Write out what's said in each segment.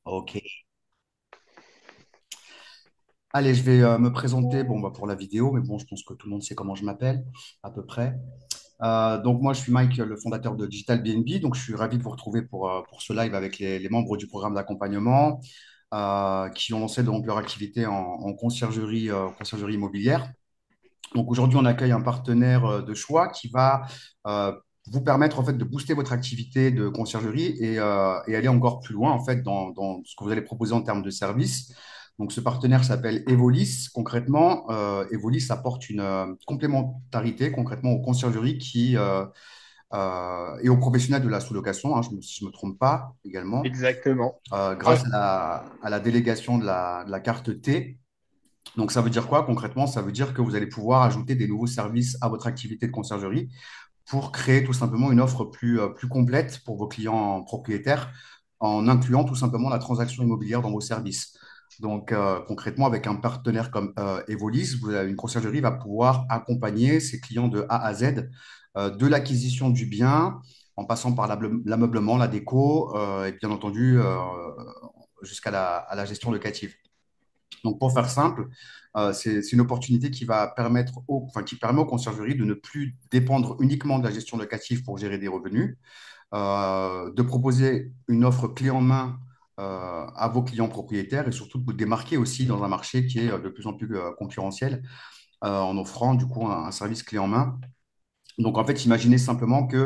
Ok. Allez, je vais me présenter bon, bah, pour la vidéo, mais bon, je pense que tout le monde sait comment je m'appelle, à peu près. Donc, moi, je suis Mike, le fondateur de Digital BNB. Donc, je suis ravi de vous retrouver pour ce live avec les membres du programme d'accompagnement qui ont lancé donc, leur activité en conciergerie immobilière. Donc, aujourd'hui, on accueille un partenaire de choix qui va euh, vous permettre en fait, de booster votre activité de conciergerie et aller encore plus loin en fait, dans ce que vous allez proposer en termes de services. Donc, ce partenaire s'appelle Evolis. Concrètement, Evolis apporte une complémentarité concrètement aux conciergeries et aux professionnels de la sous-location, hein, si je ne me trompe pas également, Exactement. grâce Ouais, à la délégation de la carte T. Donc, ça veut dire quoi concrètement? Ça veut dire que vous allez pouvoir ajouter des nouveaux services à votre activité de conciergerie pour créer tout simplement une offre plus complète pour vos clients propriétaires en incluant tout simplement la transaction immobilière dans vos services. Donc, concrètement, avec un partenaire comme Evolis, une conciergerie va pouvoir accompagner ses clients de A à Z, de l'acquisition du bien, en passant par l'ameublement, la déco, et bien entendu, jusqu'à à la gestion locative. Donc, pour faire simple, c'est une opportunité qui va permettre qui permet aux conciergeries de ne plus dépendre uniquement de la gestion locative pour gérer des revenus, de proposer une offre clé en main à vos clients propriétaires et surtout de vous démarquer aussi dans un marché qui est de plus en plus concurrentiel en offrant du coup un service clé en main. Donc, en fait, imaginez simplement que,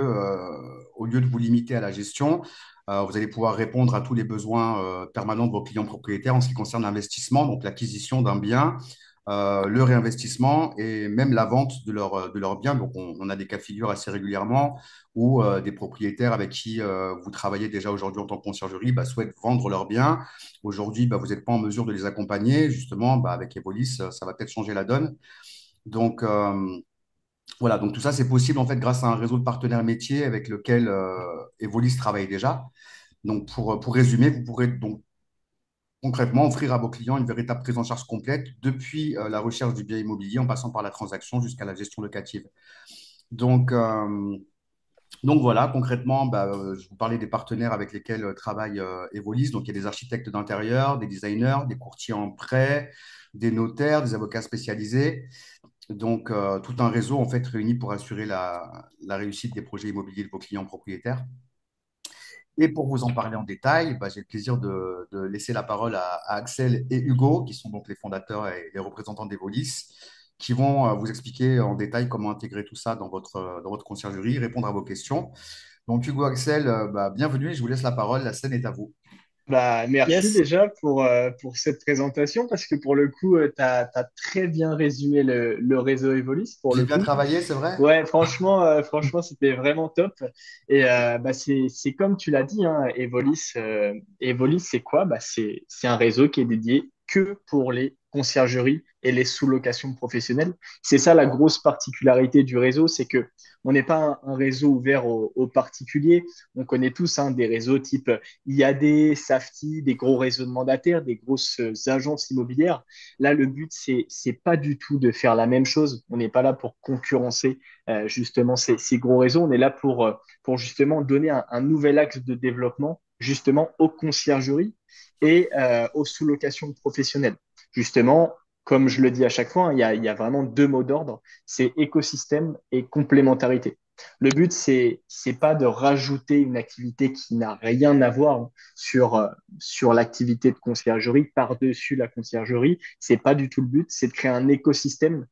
au lieu de vous limiter à la gestion, vous allez pouvoir répondre à tous les besoins permanents de vos clients propriétaires en ce qui concerne l'investissement, donc l'acquisition d'un bien, le réinvestissement et même la vente de leur bien. Donc, on a des cas de figure assez régulièrement où des propriétaires avec qui vous travaillez déjà aujourd'hui en tant que conciergerie bah, souhaitent vendre leurs biens. Aujourd'hui, bah, vous n'êtes pas en mesure de les accompagner. Justement, bah, avec Evolis, ça va peut-être changer la donne. Donc, voilà, donc tout ça, c'est possible en fait grâce à un réseau de partenaires métiers avec lequel Evolis travaille déjà. Donc, pour résumer, vous pourrez donc concrètement offrir à vos clients une véritable prise en charge complète depuis la recherche du bien immobilier en passant par la transaction jusqu'à la gestion locative. Donc, voilà, concrètement, bah, je vous parlais des partenaires avec lesquels travaille Evolis. Donc, il y a des architectes d'intérieur, des designers, des courtiers en prêt, des notaires, des avocats spécialisés. Donc, tout un réseau en fait réuni pour assurer la réussite des projets immobiliers de vos clients propriétaires. Et pour vous en parler en détail, bah, j'ai le plaisir de laisser la parole à Axel et Hugo, qui sont donc les fondateurs et les représentants d'Evolis, qui vont vous expliquer en détail comment intégrer tout ça dans votre conciergerie, répondre à vos questions. Donc, Hugo, Axel, bah, bienvenue, je vous laisse la parole, la scène est à vous. bah, merci Yes, déjà pour cette présentation parce que pour le coup, tu as très bien résumé le réseau Evolis pour j'ai le bien coup. travaillé, c'est vrai? Ouais, franchement, c'était vraiment top. Et bah, c'est comme tu l'as dit, hein, Evolis, c'est quoi? Bah, c'est un réseau qui est dédié que pour les conciergeries et les sous-locations professionnelles. C'est ça la grosse particularité du réseau, c'est que on n'est pas un réseau ouvert aux particuliers. On connaît tous hein, des réseaux type IAD, Safety, des gros réseaux de mandataires, des grosses agences immobilières. Là, le but, c'est pas du tout de faire la même chose. On n'est pas là pour concurrencer justement ces gros réseaux. On est là pour justement donner un nouvel axe de développement justement aux conciergeries et aux sous-locations professionnelles. Justement, comme je le dis à chaque fois, hein, il y a vraiment deux mots d'ordre, c'est écosystème et complémentarité. Le but, c'est pas de rajouter une activité qui n'a rien à voir hein, sur l'activité de conciergerie par-dessus la conciergerie. C'est pas du tout le but. C'est de créer un écosystème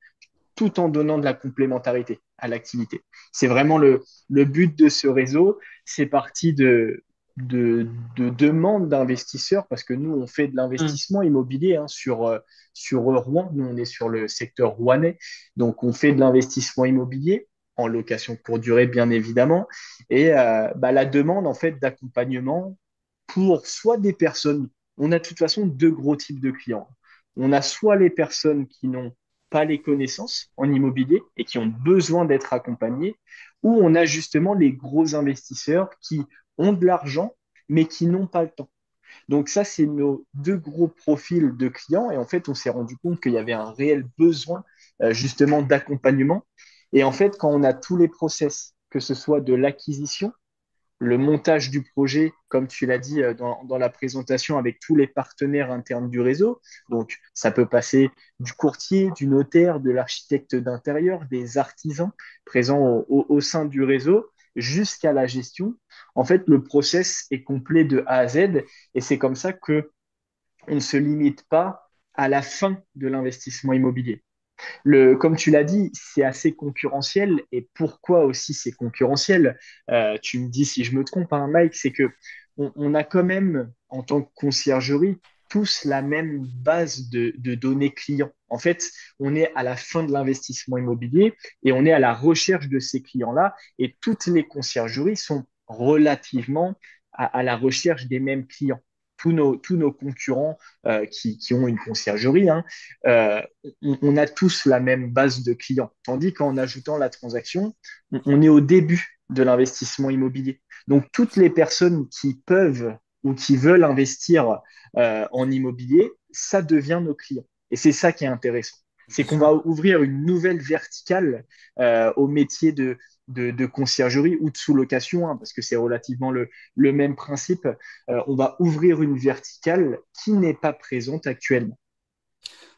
tout en donnant de la complémentarité à l'activité. C'est vraiment le but de ce réseau. C'est parti de demandes d'investisseurs parce que nous, on fait de Hmm. l'investissement immobilier hein, sur Rouen. Nous, on est sur le secteur rouennais. Donc, on fait de l'investissement immobilier en location courte durée, bien évidemment. Et bah, la demande, en fait, d'accompagnement pour soit des personnes, on a de toute façon deux gros types de clients. On a soit les personnes qui n'ont pas les connaissances en immobilier et qui ont besoin d'être accompagnés, ou on a justement les gros investisseurs qui ont de l'argent mais qui n'ont pas le temps. Donc ça, c'est nos deux gros profils de clients et en fait, on s'est rendu compte qu'il y avait un réel besoin justement d'accompagnement. Et en fait, quand on a tous les process, que ce soit de l'acquisition, le montage du projet, comme tu l'as dit dans la présentation, avec tous les partenaires internes du réseau. Donc, ça peut passer du courtier, du notaire, de l'architecte d'intérieur, des artisans présents au sein du réseau, jusqu'à la gestion. En fait, le process est complet de A à Z et c'est comme ça que on ne se limite pas à la fin de l'investissement immobilier. Comme tu l'as dit, c'est assez concurrentiel. Et pourquoi aussi c'est concurrentiel? Tu me dis si je me trompe, hein, Mike, c'est que on a quand même, en tant que conciergerie, tous la même base de données clients. En fait, on est à la fin de l'investissement immobilier et on est à la recherche de ces clients-là. Et toutes les conciergeries sont relativement à la recherche des mêmes clients. Tous nos concurrents qui ont une conciergerie, hein, euh, on a tous la même base de clients. Tandis qu'en ajoutant la transaction, on est au début de l'investissement immobilier. Donc, toutes les personnes qui peuvent ou qui veulent investir en immobilier, ça devient nos clients. Et c'est ça qui est intéressant. C'est Bien qu'on sûr. va ouvrir une nouvelle verticale au métier de conciergerie ou de sous-location, hein, parce que c'est relativement le même principe. On va ouvrir une verticale qui n'est pas présente actuellement.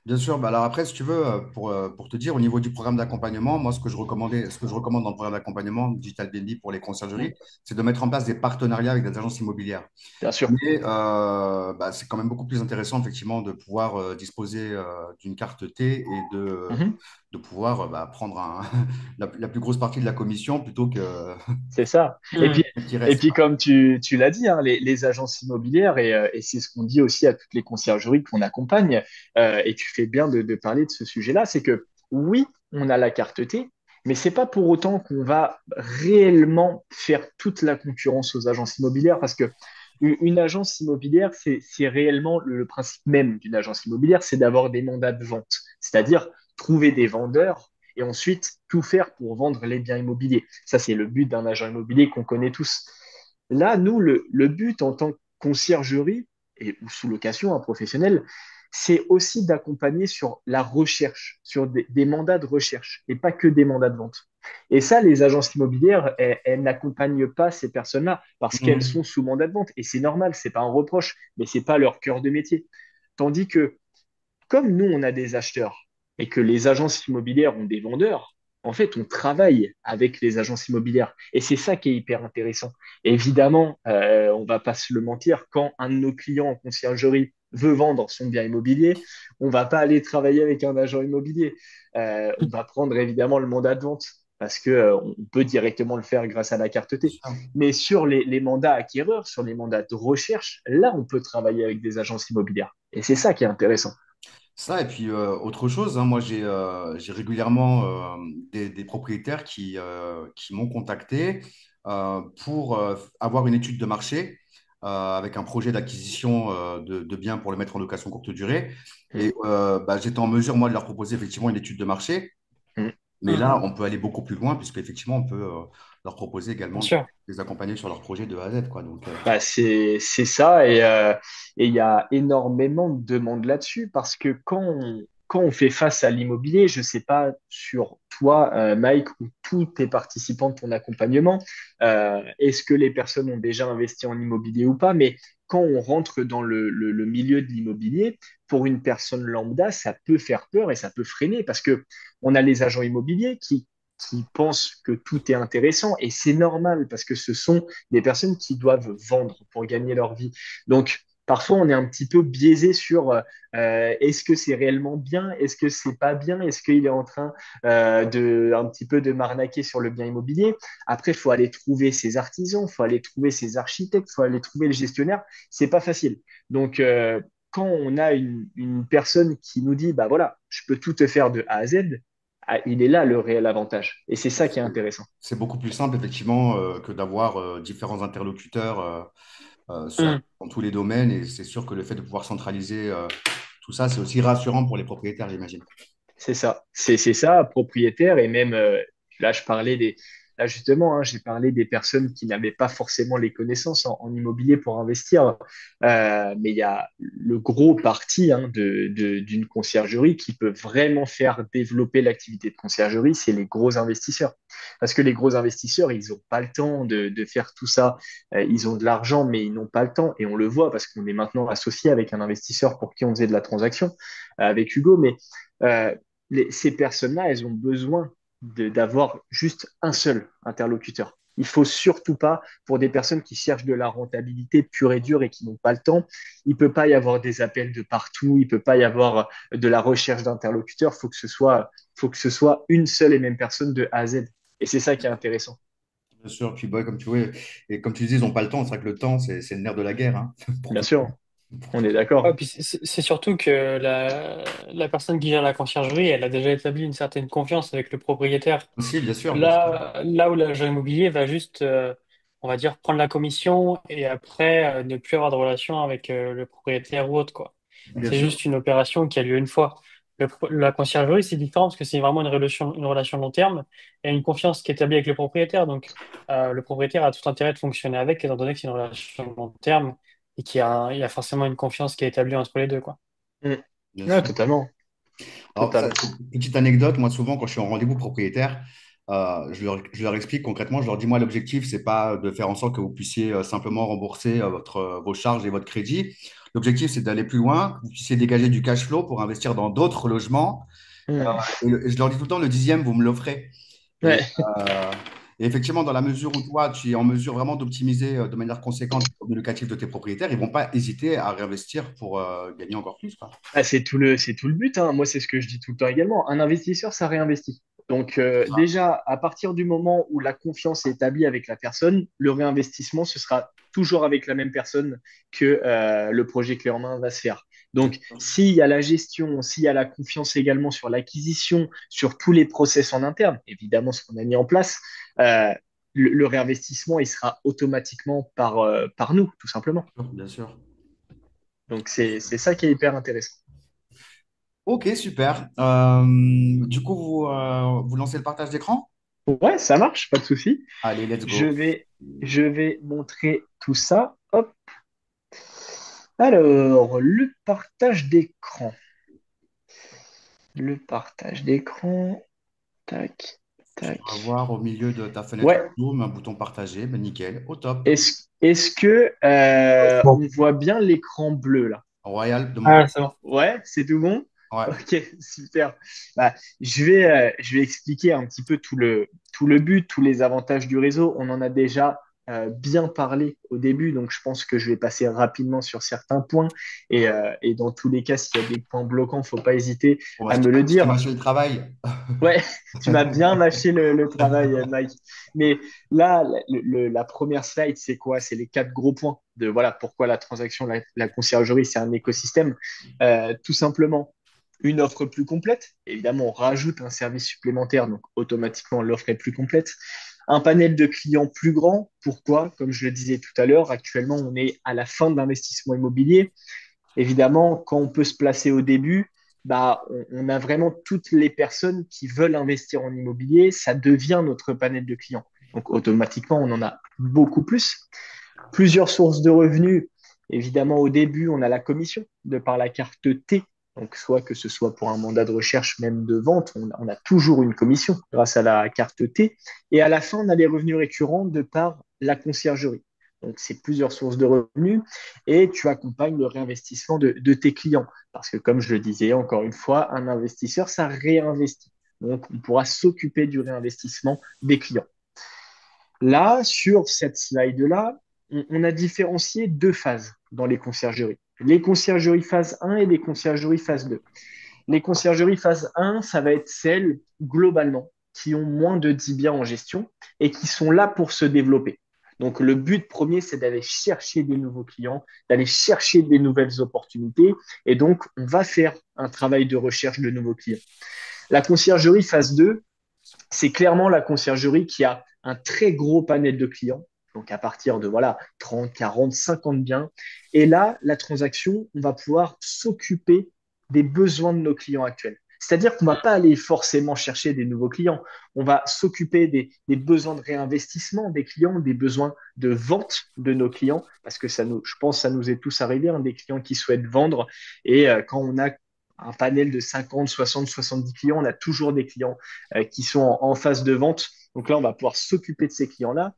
Bien sûr, bah alors après, si tu veux, pour te dire, au niveau du programme d'accompagnement, moi, ce que je recommande dans le programme d'accompagnement Digital BNB pour les conciergeries, Mm. c'est de mettre en place des partenariats avec des agences immobilières. Bien sûr. Mais bah, c'est quand même beaucoup plus intéressant, effectivement, de pouvoir disposer d'une carte T et Mhm. de pouvoir bah, prendre la plus grosse partie de la commission plutôt que C'est ça. Et Hmm. puis, qui et reste. puis comme tu l'as dit, hein, les agences immobilières, et c'est ce qu'on dit aussi à toutes les conciergeries qu'on accompagne, et tu fais bien de parler de ce sujet-là, c'est que oui, on a la carte T, mais c'est pas pour autant qu'on va réellement faire toute la concurrence aux agences immobilières, parce que une agence immobilière, c'est réellement le principe même d'une agence immobilière, c'est d'avoir des mandats de vente, c'est-à-dire trouver des vendeurs et ensuite tout faire pour vendre les biens immobiliers. Ça, c'est le but d'un agent immobilier qu'on connaît tous. Là, nous, le but en tant que conciergerie ou sous-location, un professionnel, c'est aussi d'accompagner sur la recherche, sur des mandats de recherche et pas que des mandats de vente. Et ça, les agences immobilières, elles n'accompagnent pas ces personnes-là parce qu'elles Mhm. sont sous mandat de vente. Et c'est normal, c'est pas un reproche, mais c'est pas leur cœur de métier. Tandis que comme nous, on a des acheteurs et que les agences immobilières ont des vendeurs, en fait, on travaille avec les agences immobilières. Et c'est ça qui est hyper intéressant. Évidemment, on va pas se le mentir, quand un de nos clients en conciergerie veut vendre son bien immobilier, on va pas aller travailler avec un agent immobilier. On va prendre évidemment le mandat de vente parce que on peut directement le faire grâce à la carte T. Mais sur les mandats acquéreurs, sur les mandats de recherche, là, on peut travailler avec des agences immobilières. Et c'est ça qui est intéressant. Ça, et puis autre chose, hein, moi j'ai régulièrement des propriétaires qui m'ont contacté pour avoir une étude de marché avec un projet d'acquisition de biens pour le mettre en location courte durée. Et Mm, bah, j'étais en mesure, moi, de leur proposer effectivement une étude de marché. mm. Mais là, on peut aller beaucoup plus loin, puisque effectivement, on peut leur proposer Bien également de sûr. les accompagner sur leur projet de A à Z, quoi. Donc, Bah, c'est ça et il y a énormément de demandes là-dessus parce que quand on fait face à l'immobilier, je sais pas sur toi, Mike, ou tous tes participants de ton accompagnement, est-ce que les personnes ont déjà investi en immobilier ou pas, mais quand on rentre dans le milieu de l'immobilier, pour une personne lambda, ça peut faire peur et ça peut freiner parce que on a les agents immobiliers qui pensent que tout est intéressant et c'est normal parce que ce sont des personnes qui doivent vendre pour gagner leur vie. Donc, parfois, on est un petit peu biaisé sur est-ce que c'est réellement bien, est-ce que c'est pas bien, est-ce qu'il est en train de un petit peu de m'arnaquer sur le bien immobilier. Après, il faut aller trouver ses artisans, il faut aller trouver ses architectes, il faut aller trouver le gestionnaire. C'est pas facile. Donc, quand on a une personne qui nous dit, bah voilà, je peux tout te faire de A à Z, ah, il est là le réel avantage. Et c'est ça qui est intéressant. c'est beaucoup plus simple, effectivement, que d'avoir différents interlocuteurs Mm. dans tous les domaines. Et c'est sûr que le fait de pouvoir centraliser tout ça, c'est aussi rassurant pour les propriétaires, j'imagine. C'est ça, c'est ça, propriétaire et même là je parlais Là, justement, hein, j'ai parlé des personnes qui n'avaient pas forcément les connaissances en immobilier pour investir. Mais il y a le gros parti hein, d'une conciergerie qui peut vraiment faire développer l'activité de conciergerie, c'est les gros investisseurs. Parce que les gros investisseurs, ils n'ont pas le temps de faire tout ça. Ils ont de l'argent, mais ils n'ont pas le temps. Et on le voit parce qu'on est maintenant associé avec un investisseur pour qui on faisait de la transaction avec Hugo. Mais ces personnes-là, elles ont besoin d'avoir juste un seul interlocuteur. Il faut surtout pas, pour des personnes qui cherchent de la rentabilité pure et dure et qui n'ont pas le temps, il peut pas y avoir des appels de partout, il peut pas y avoir de la recherche d'interlocuteurs. Faut que ce soit une seule et même personne de A à Z. Et c'est ça qui est intéressant. Bien sûr, puis bah, comme tu vois, et comme tu dis, ils n'ont pas le temps. C'est vrai que le temps, c'est le nerf de la guerre, hein, pour Bien tout. sûr, Pour on tout. est Ouais, d'accord. puis c'est surtout que la personne qui gère la conciergerie, elle a déjà établi une certaine confiance avec le propriétaire. Aussi, bien sûr, bien sûr. Là où l'agent immobilier va juste, on va dire, prendre la commission et après ne plus avoir de relation avec le propriétaire ou autre, quoi. Bien C'est sûr. juste une opération qui a lieu une fois. La conciergerie, c'est différent parce que c'est vraiment une relation long terme et une confiance qui est établie avec le propriétaire. Donc, le propriétaire a tout intérêt de fonctionner avec, étant donné que c'est une relation long terme et il y a forcément une confiance qui est établie entre les deux, quoi. Mm. Bien Ouais, sûr. totalement, Alors, ça, totalement. petite anecdote, moi souvent quand je suis en rendez-vous propriétaire, je leur explique concrètement, je leur dis moi l'objectif c'est pas de faire en sorte que vous puissiez simplement rembourser vos charges et votre crédit. L'objectif c'est d'aller plus loin, que vous puissiez dégager du cash flow pour investir dans d'autres logements. Mm. Et je leur dis tout le temps le dixième vous me l'offrez. Et, Ouais. euh, et effectivement dans la mesure où toi tu es en mesure vraiment d'optimiser de manière conséquente le locatif de tes propriétaires, ils vont pas hésiter à réinvestir pour gagner encore plus, quoi. Ah, c'est tout le but, hein. Moi, c'est ce que je dis tout le temps également. Un investisseur, ça réinvestit. Donc, C'est ça. déjà, à partir du moment où la confiance est établie avec la personne, le réinvestissement, ce sera toujours avec la même personne que le projet clé en main va se faire. Donc, s'il y a la gestion, s'il y a la confiance également sur l'acquisition, sur tous les process en interne, évidemment, ce qu'on a mis en place, euh, le réinvestissement, il sera automatiquement par nous, tout simplement. Bien sûr. Donc, c'est ça qui est hyper intéressant. Ok, super. Du coup, vous lancez le partage d'écran? Ouais, ça marche, pas de souci. Allez, let's Je go. vais, je vais montrer tout ça. Hop. Alors, le partage d'écran. Le partage d'écran. Tac, Tu dois tac. avoir au milieu de ta fenêtre Ouais. Zoom un bouton partagé. Ben, nickel, au top. Est-ce que Bon. on voit bien l'écran bleu là? Royal de mon Ah, côté. c'est bon. Ouais, c'est tout bon? Ouais. Ok, super. Bah, je vais expliquer un petit peu tout le but, tous les avantages du réseau. On en a déjà bien parlé au début, donc je pense que je vais passer rapidement sur certains points. Et dans tous les cas, s'il y a des points bloquants, faut pas hésiter Bon, bah, à me le je t'ai dire. mâché le travail. Ouais, tu m'as bien mâché le travail, Mike. Mais là, la première slide, c'est quoi? C'est les quatre gros points de voilà pourquoi la transaction, la conciergerie, c'est un écosystème. Tout simplement, une offre plus complète. Évidemment, on rajoute un service supplémentaire, donc automatiquement l'offre est plus complète. Un panel de clients plus grand. Pourquoi? Comme je le disais tout à l'heure, actuellement, on est à la fin de l'investissement immobilier. Évidemment, quand on peut se placer au début, bah, on a vraiment toutes les personnes qui veulent investir en immobilier. Ça devient notre panel de clients. Donc, automatiquement, on en a beaucoup plus. Plusieurs sources de revenus. Évidemment, au début, on a la commission de par la carte T. Donc, soit que ce soit pour un mandat de recherche, même de vente, on a toujours une commission grâce à la carte T. Et à la fin, on a les revenus récurrents de par la conciergerie. Donc, c'est plusieurs sources de revenus et tu accompagnes le réinvestissement de tes clients. Parce que, comme je le disais encore une fois, un investisseur, ça réinvestit. Donc, on pourra s'occuper du réinvestissement des clients. Là, sur cette slide-là, on a différencié deux phases dans les conciergeries. Les conciergeries phase 1 et les conciergeries phase 2. Les conciergeries phase 1, ça va être celles, globalement, qui ont moins de 10 biens en gestion et qui sont là pour se développer. Donc, le but premier, c'est d'aller chercher des nouveaux clients, d'aller chercher des nouvelles opportunités. Et donc, on va faire un travail de recherche de nouveaux clients. La conciergerie phase 2, c'est clairement la conciergerie qui a un très gros panel de clients. Donc, à partir de voilà, 30, 40, 50 biens. Et là, la transaction, on va pouvoir s'occuper des besoins de nos clients actuels. C'est-à-dire qu'on ne va pas aller forcément chercher des nouveaux clients. On va s'occuper des besoins de réinvestissement des clients, des besoins de vente de nos clients, parce que je pense que ça nous est tous arrivé, hein, des clients qui souhaitent vendre. Et quand on a un panel de 50, 60, 70 clients, on a toujours des clients qui sont en phase de vente. Donc là, on va pouvoir s'occuper de ces clients-là.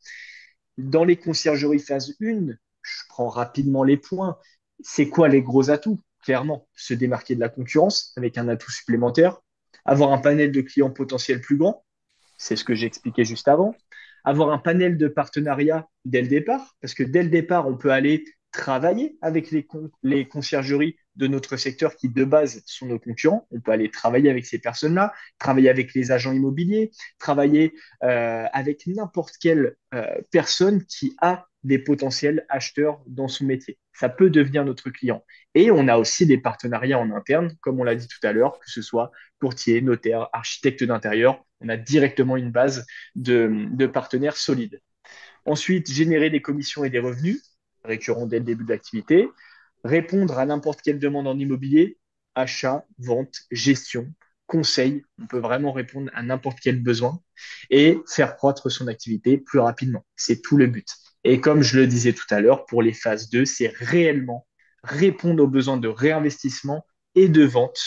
Dans les conciergeries phase 1, je prends rapidement les points. C'est quoi les gros atouts? Clairement, se démarquer de la concurrence avec un atout supplémentaire, avoir un panel de clients potentiels plus grand, c'est ce que j'ai expliqué juste avant, avoir un panel de partenariats dès le départ, parce que dès le départ, on peut aller travailler avec les conciergeries de notre secteur qui, de base, sont nos concurrents. On peut aller travailler avec ces personnes-là, travailler avec les agents immobiliers, travailler avec n'importe quelle personne qui a des potentiels acheteurs dans son métier. Ça peut devenir notre client. Et on a aussi des partenariats en interne, comme on l'a dit tout à l'heure, que ce soit courtier, notaire, architecte d'intérieur. On a directement une base de partenaires solides. Ensuite, générer des commissions et des revenus récurrents dès le début de l'activité. Répondre à n'importe quelle demande en immobilier, achat, vente, gestion, conseil. On peut vraiment répondre à n'importe quel besoin et faire croître son activité plus rapidement. C'est tout le but. Et comme je le disais tout à l'heure, pour les phases 2, c'est réellement répondre aux besoins de réinvestissement et de vente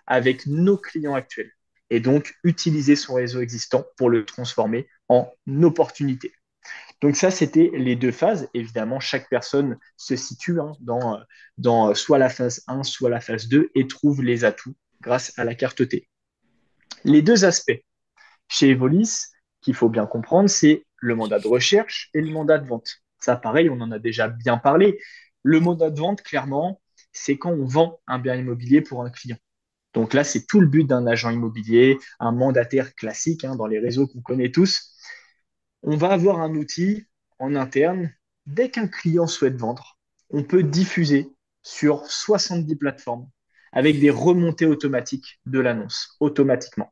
avec nos clients actuels. Et donc, utiliser son réseau existant pour le transformer en opportunité. Donc ça, c'était les deux phases. Évidemment, chaque personne se situe dans soit la phase 1, soit la phase 2 et trouve les atouts grâce à la carte T. Les deux aspects chez Evolis qu'il faut bien comprendre, c'est le mandat de recherche et le mandat de vente. Ça, pareil, on en a déjà bien parlé. Le mandat de vente, clairement, c'est quand on vend un bien immobilier pour un client. Donc là, c'est tout le but d'un agent immobilier, un mandataire classique dans les réseaux qu'on connaît tous. On va avoir un outil en interne. Dès qu'un client souhaite vendre, on peut diffuser sur 70 plateformes avec des remontées automatiques de l'annonce, automatiquement.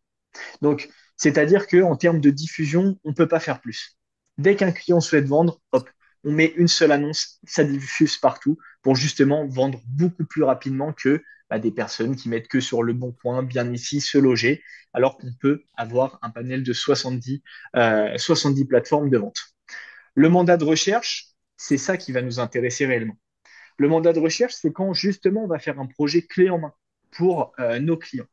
Donc, c'est-à-dire qu'en termes de diffusion, on ne peut pas faire plus. Dès qu'un client souhaite vendre, hop, on met une seule annonce, ça diffuse partout pour justement vendre beaucoup plus rapidement que des personnes qui mettent que sur le bon coin, bien ici, se loger, alors qu'on peut avoir un panel de 70 plateformes de vente. Le mandat de recherche, c'est ça qui va nous intéresser réellement. Le mandat de recherche, c'est quand justement on va faire un projet clé en main pour nos clients.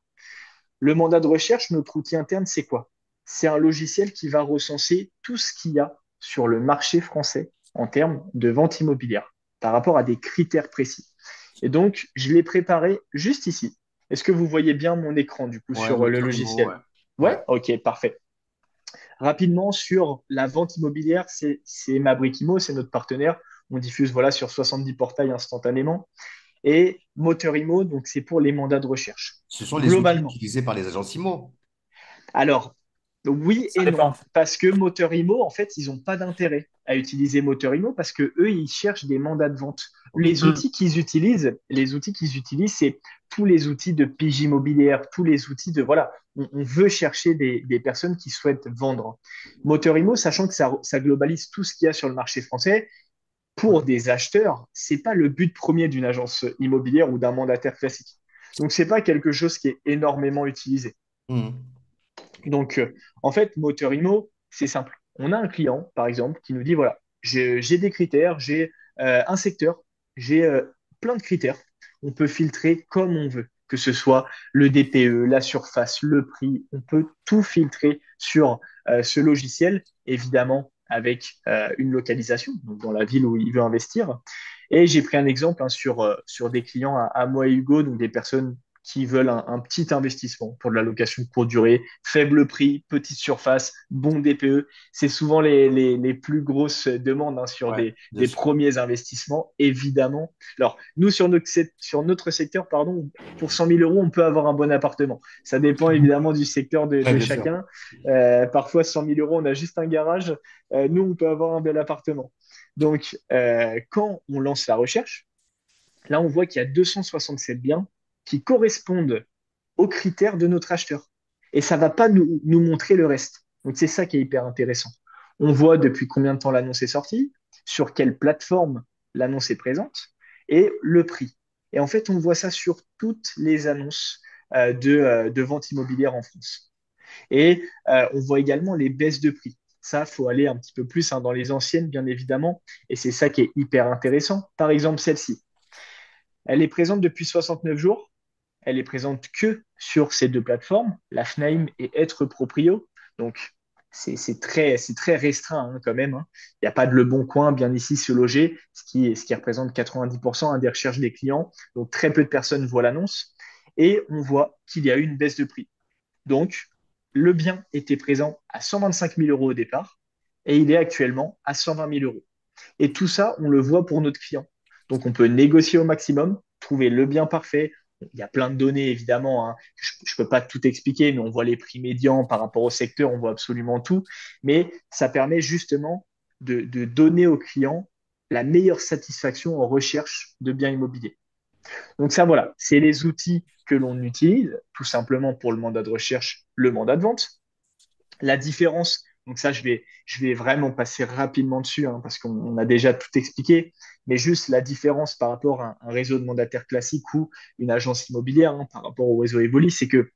Le mandat de recherche, notre outil interne, c'est quoi? C'est un logiciel qui va recenser tout ce qu'il y a sur le marché français en termes de vente immobilière par rapport à des critères précis. Et donc, je l'ai préparé juste ici. Est-ce que vous voyez bien mon écran du coup Ouais, sur le Motorimo, logiciel? ouais. Ouais, Ouais. ok, parfait. Rapidement, sur la vente immobilière, c'est Mabrikimo, c'est notre partenaire. On diffuse voilà, sur 70 portails instantanément. Et Motorimo, donc c'est pour les mandats de recherche. Ce sont les outils Globalement, utilisés par les agences IMO. alors, oui Ça et non, dépend. parce que Motorimo, en fait, ils n'ont pas d'intérêt à utiliser Motorimo parce que eux, ils cherchent des mandats de vente. Ok. Les outils qu'ils utilisent, c'est tous les outils de pige immobilière, tous les outils de voilà, on veut chercher des personnes qui souhaitent vendre. Motorimo, sachant que ça globalise tout ce qu'il y a sur le marché français, pour des acheteurs, c'est pas le but premier d'une agence immobilière ou d'un mandataire classique. Donc, c'est pas quelque chose qui est énormément utilisé. Mhm. Donc, en fait, Moteur Imo, c'est simple. On a un client, par exemple, qui nous dit, voilà, j'ai des critères, j'ai un secteur, j'ai plein de critères. On peut filtrer comme on veut, que ce soit le DPE, la surface, le prix. On peut tout filtrer sur ce logiciel, évidemment avec une localisation, donc dans la ville où il veut investir. Et j'ai pris un exemple sur des clients à moi et Hugo, donc des personnes qui veulent un petit investissement pour de la location de courte durée, faible prix, petite surface, bon DPE. C'est souvent les plus grosses demandes sur Ouais, bien des sûr. premiers investissements, évidemment. Alors, nous, sur notre secteur, pardon, pour 100 000 euros, on peut avoir un bon appartement. Ça dépend évidemment du secteur Ouais, de bien sûr. chacun. Parfois, 100 000 euros, on a juste un garage. Nous, on peut avoir un bel appartement. Donc, quand on lance la recherche, là, on voit qu'il y a 267 biens qui correspondent aux critères de notre acheteur. Et ça ne va pas nous montrer le reste. Donc, c'est ça qui est hyper intéressant. On voit depuis combien de temps l'annonce est sortie, sur quelle plateforme l'annonce est présente et le prix. Et en fait, on voit ça sur toutes les annonces de vente immobilière en France. Et on voit également les baisses de prix. Ça, faut aller un petit peu plus dans les anciennes, bien évidemment. Et c'est ça qui est hyper intéressant. Par exemple, celle-ci. Elle est présente depuis 69 jours. Elle est présente que sur ces deux plateformes, la Fnaim et Être Proprio. Donc, c'est très restreint quand même. Il n'y a pas de Le Bon Coin bien ici se loger, ce qui représente 90% des recherches des clients. Donc, très peu de personnes voient l'annonce. Et on voit qu'il y a eu une baisse de prix. Donc, le bien était présent à 125 000 euros au départ et il est actuellement à 120 000 euros. Et tout ça, on le voit pour notre client. Donc, on peut négocier au maximum, trouver le bien parfait. Il y a plein de données, évidemment. Je ne peux pas tout expliquer, mais on voit les prix médians par rapport au secteur, on voit absolument tout. Mais ça permet justement de donner au client la meilleure satisfaction en recherche de biens immobiliers. Donc ça, voilà, c'est les outils que l'on utilise tout simplement pour le mandat de recherche, le mandat de vente. La différence, donc ça, je vais vraiment passer rapidement dessus parce qu'on a déjà tout expliqué, mais juste la différence par rapport à un réseau de mandataires classique ou une agence immobilière par rapport au réseau Evoli, c'est que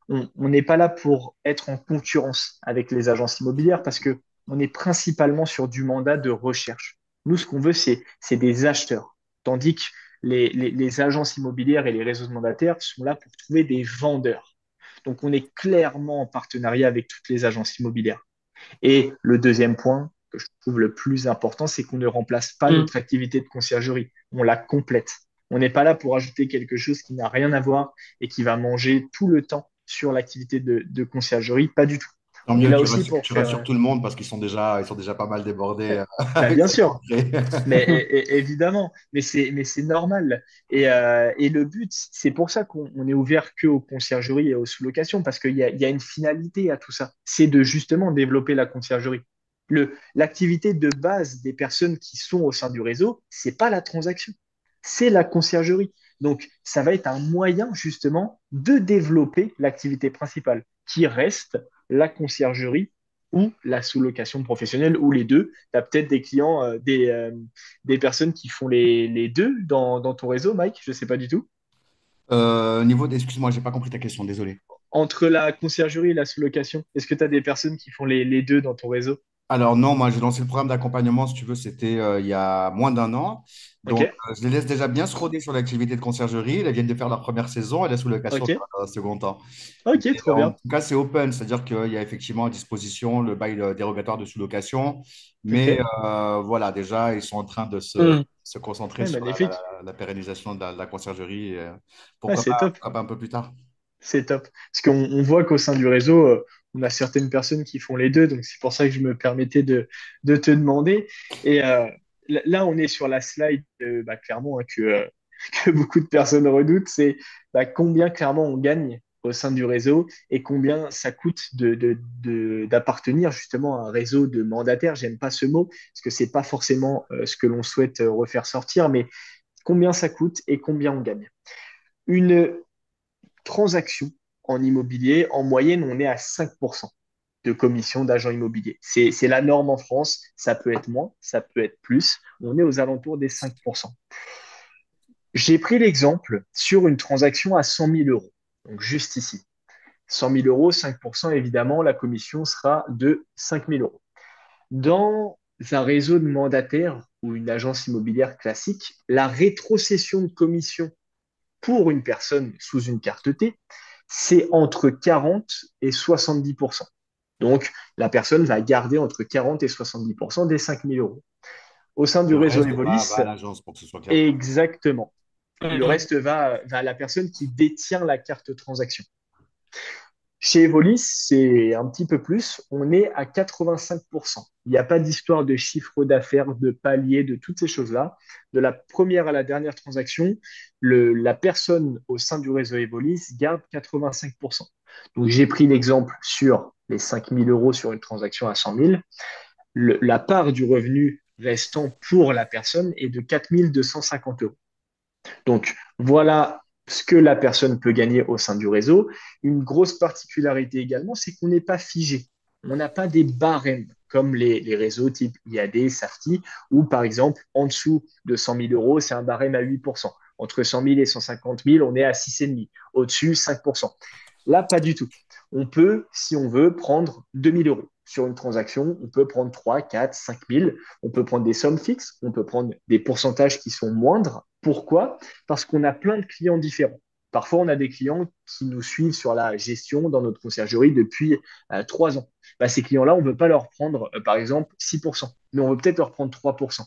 on n'est pas là pour être en concurrence avec les agences immobilières parce que on est principalement sur du mandat de recherche. Nous, ce qu'on veut, c'est des acheteurs, tandis que les agences immobilières et les réseaux de mandataires sont là pour trouver des vendeurs. Donc, on est clairement en partenariat avec toutes les agences immobilières. Et le deuxième point que je trouve le plus important, c'est qu'on ne remplace pas Mm. notre activité de conciergerie, on la complète. On n'est pas là pour ajouter quelque chose qui n'a rien à voir et qui va manger tout le temps sur l'activité de conciergerie, pas du tout. Tant On est mieux, là aussi pour tu faire... rassures tout le monde parce ils sont déjà pas mal débordés Bah, avec bien cette sûr, rentrée. mais évidemment, mais c'est normal. Et le but, c'est pour ça qu'on est ouvert que aux conciergeries et aux sous-locations, parce il y a une finalité à tout ça. C'est de justement développer la conciergerie. L'activité de base des personnes qui sont au sein du réseau, c'est pas la transaction, c'est la conciergerie. Donc, ça va être un moyen justement de développer l'activité principale, qui reste la conciergerie ou la sous-location professionnelle, ou les deux. Tu as peut-être des clients, des personnes qui font les deux dans ton réseau, Mike, je ne sais pas du tout. Excuse-moi, j'ai pas compris ta question, désolé. Entre la conciergerie et la sous-location, est-ce que tu as des personnes qui font les deux dans ton réseau? Alors non, moi j'ai lancé le programme d'accompagnement, si tu veux, c'était il y a moins d'un an. Ok, Donc je les laisse déjà bien se roder sur l'activité de conciergerie. Elles viennent de faire leur première saison et la sous-location ok, sera dans un second temps. Mais, ok, trop en bien. tout cas, c'est open, c'est-à-dire qu'il y a effectivement à disposition le bail dérogatoire de sous-location. Mais Ok, voilà, déjà, ils sont en train de Mm. se concentrer ouais, sur magnifique. la pérennisation de la conciergerie. Ouais, c'est top. Pourquoi pas un peu plus tard? C'est top. Parce qu'on voit qu'au sein du réseau, on a certaines personnes qui font les deux. Donc, c'est pour ça que je me permettais de te demander. Et là, on est sur la slide, clairement, que beaucoup de personnes redoutent. C'est combien, clairement, on gagne au sein du réseau et combien ça coûte d'appartenir justement à un réseau de mandataires. J'aime pas ce mot parce que c'est pas forcément ce que l'on souhaite refaire sortir, mais combien ça coûte et combien on gagne. Une transactions en immobilier, en moyenne, on est à 5% de commission d'agent immobilier. C'est la norme en France. Ça peut être moins, ça peut être plus. On est aux alentours des 5%. J'ai pris l'exemple sur une transaction à 100 000 euros. Donc, juste ici. 100 000 euros, 5%, évidemment, la commission sera de 5 000 euros. Dans un réseau de mandataires ou une agence immobilière classique, la rétrocession de commission pour une personne sous une carte T, c'est entre 40 et 70%. Donc, la personne va garder entre 40 et 70% des 5 000 euros. Au sein du Le réseau reste Evolis, va à l'agence pour que ce soit clair. exactement. Le Mm. reste va à la personne qui détient la carte transaction. Chez Evolis, c'est un petit peu plus. On est à 85%. Il n'y a pas d'histoire de chiffre d'affaires, de palier, de toutes ces choses-là. De la première à la dernière transaction, la personne au sein du réseau Evolis garde 85%. Donc, j'ai pris l'exemple sur les 5 000 euros sur une transaction à 100 000. La part du revenu restant pour la personne est de 4 250 euros. Donc, voilà ce que la personne peut gagner au sein du réseau. Une grosse particularité également, c'est qu'on n'est pas figé. On n'a pas des barèmes comme les réseaux type IAD, Safety, où par exemple, en dessous de 100 000 euros, c'est un barème à 8%. Entre 100 000 et 150 000, on est à 6,5. Au-dessus, 5%. Là, pas du tout. On peut, si on veut, prendre 2 000 euros sur une transaction. On peut prendre 3, 4, 5 000. On peut prendre des sommes fixes. On peut prendre des pourcentages qui sont moindres. Pourquoi? Parce qu'on a plein de clients différents. Parfois, on a des clients qui nous suivent sur la gestion dans notre conciergerie depuis 3 ans. Bah, ces clients-là, on ne veut pas leur prendre, par exemple, 6%, mais on veut peut-être leur prendre 3%.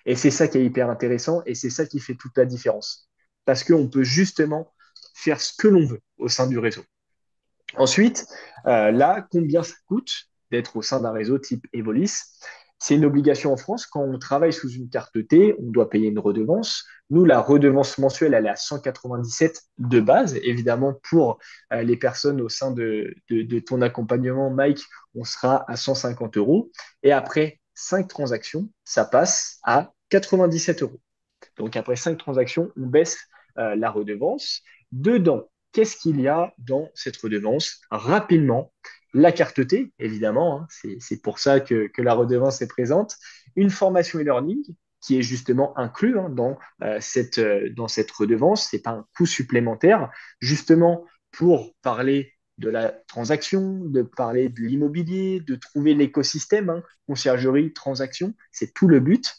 Et c'est ça qui est hyper intéressant et c'est ça qui fait toute la différence. Parce qu'on peut justement faire ce que l'on veut au sein du réseau. Ensuite, là, combien ça coûte d'être au sein d'un réseau type Evolis? C'est une obligation en France. Quand on travaille sous une carte T, on doit payer une redevance. Nous, la redevance mensuelle, elle est à 197 de base. Évidemment, pour les personnes au sein de ton accompagnement, Mike, on sera à 150 euros. Et après 5 transactions, ça passe à 97 euros. Donc, après 5 transactions, on baisse la redevance. Dedans, qu'est-ce qu'il y a dans cette redevance? Rapidement, la carte T, évidemment, hein, c'est pour ça que la redevance est présente. Une formation e-learning qui est justement inclus hein, dans cette redevance. Ce n'est pas un coût supplémentaire, justement pour parler de la transaction, de parler de l'immobilier, de trouver l'écosystème, hein, conciergerie, transaction, c'est tout le but.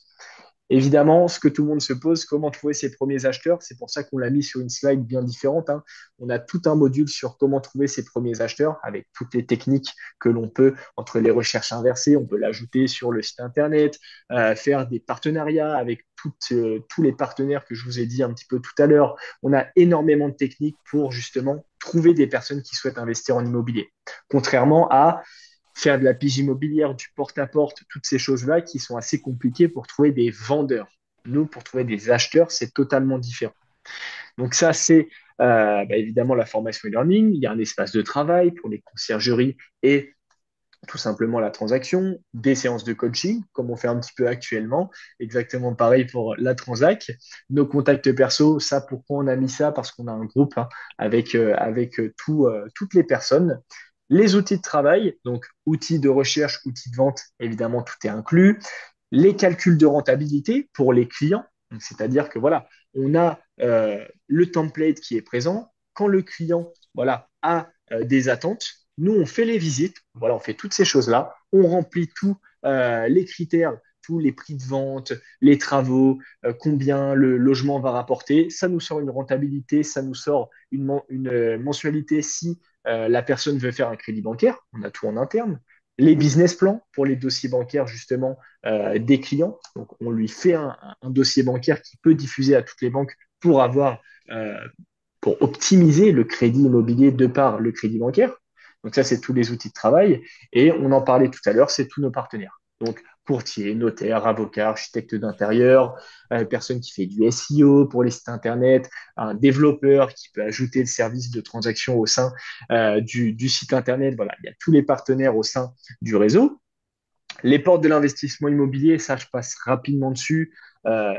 Évidemment, ce que tout le monde se pose, comment trouver ses premiers acheteurs? C'est pour ça qu'on l'a mis sur une slide bien différente, hein. On a tout un module sur comment trouver ses premiers acheteurs avec toutes les techniques que l'on peut entre les recherches inversées. On peut l'ajouter sur le site internet, faire des partenariats avec tous les partenaires que je vous ai dit un petit peu tout à l'heure. On a énormément de techniques pour justement trouver des personnes qui souhaitent investir en immobilier. Contrairement à faire de la pige immobilière, du porte-à-porte, toutes ces choses-là qui sont assez compliquées pour trouver des vendeurs. Nous, pour trouver des acheteurs, c'est totalement différent. Donc ça, c'est évidemment la formation e-learning. Il y a un espace de travail pour les conciergeries et tout simplement la transaction, des séances de coaching, comme on fait un petit peu actuellement, exactement pareil pour la transac. Nos contacts perso, ça, pourquoi on a mis ça? Parce qu'on a un groupe hein, avec toutes les personnes. Les outils de travail, donc outils de recherche, outils de vente, évidemment, tout est inclus. Les calculs de rentabilité pour les clients, c'est-à-dire que voilà, on a le template qui est présent. Quand le client voilà, a des attentes, nous, on fait les visites, voilà, on fait toutes ces choses-là, on remplit tous les critères, tous les prix de vente, les travaux, combien le logement va rapporter. Ça nous sort une rentabilité, ça nous sort une mensualité si la personne veut faire un crédit bancaire. On a tout en interne. Les business plans pour les dossiers bancaires justement des clients. Donc, on lui fait un dossier bancaire qui peut diffuser à toutes les banques pour avoir, pour optimiser le crédit immobilier de par le crédit bancaire. Donc ça, c'est tous les outils de travail. Et on en parlait tout à l'heure, c'est tous nos partenaires. Donc, courtier, notaire, avocat, architecte d'intérieur, personne qui fait du SEO pour les sites internet, un développeur qui peut ajouter le service de transaction au sein du site internet. Voilà, il y a tous les partenaires au sein du réseau. Les portes de l'investissement immobilier, ça, je passe rapidement dessus. Euh,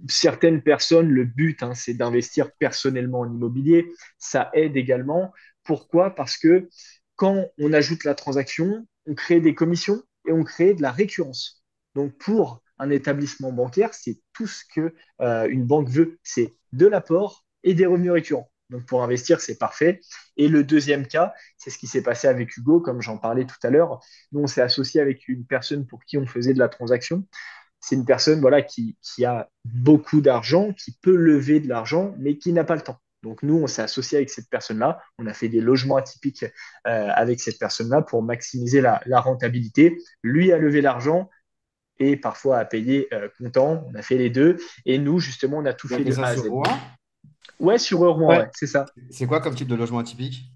Certaines personnes, le but, hein, c'est d'investir personnellement en immobilier. Ça aide également. Pourquoi? Parce que quand on ajoute la transaction, on crée des commissions et on crée de la récurrence. Donc, pour un établissement bancaire, c'est tout ce que une banque veut. C'est de l'apport et des revenus récurrents. Donc, pour investir, c'est parfait. Et le deuxième cas, c'est ce qui s'est passé avec Hugo, comme j'en parlais tout à l'heure. Nous, on s'est associé avec une personne pour qui on faisait de la transaction. C'est une personne voilà, qui a beaucoup d'argent, qui peut lever de l'argent, mais qui n'a pas le temps. Donc nous, on s'est associé avec cette personne-là. On a fait des logements atypiques avec cette personne-là pour maximiser la rentabilité. Lui a levé l'argent et parfois a payé comptant. On a fait les deux. Et nous, justement, on a tout Tu as fait fait de ça A à sur Z. Rouen? Ouais, sur Rouen, Ouais, ouais, c'est ça. C'est quoi comme type de logement atypique?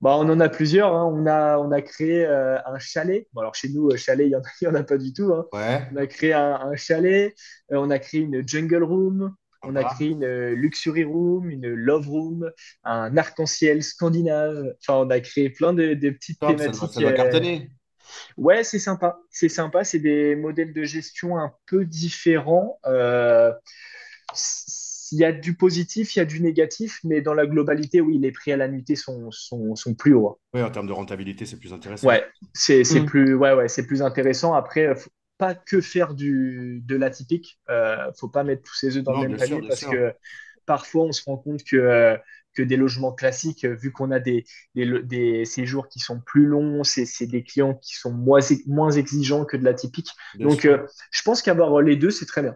Bah, on en a plusieurs, hein. On a créé un chalet. Bon, alors chez nous, chalet, il y en a pas du tout, hein. Ouais, On a créé un chalet, on a créé une jungle room, on a sympa. créé une luxury room, une love room, un arc-en-ciel scandinave. Enfin, on a créé plein de petites Top, thématiques. ça doit cartonner. Ouais, c'est sympa. C'est sympa. C'est des modèles de gestion un peu différents. Il y a du positif, il y a du négatif, mais dans la globalité, oui, les prix à la nuitée sont plus hauts, hein. Oui, en termes de rentabilité, c'est plus intéressant. Ouais, c'est mm, plus, ouais, c'est plus intéressant. Après, faut pas que faire de l'atypique. Faut pas mettre tous ses œufs dans le Non, même bien sûr, panier bien parce sûr. que parfois, on se rend compte que des logements classiques, vu qu'on a des séjours qui sont plus longs, c'est des clients qui sont moins exigeants que de l'atypique. Bien Donc, sûr. je pense qu'avoir les deux, c'est très bien.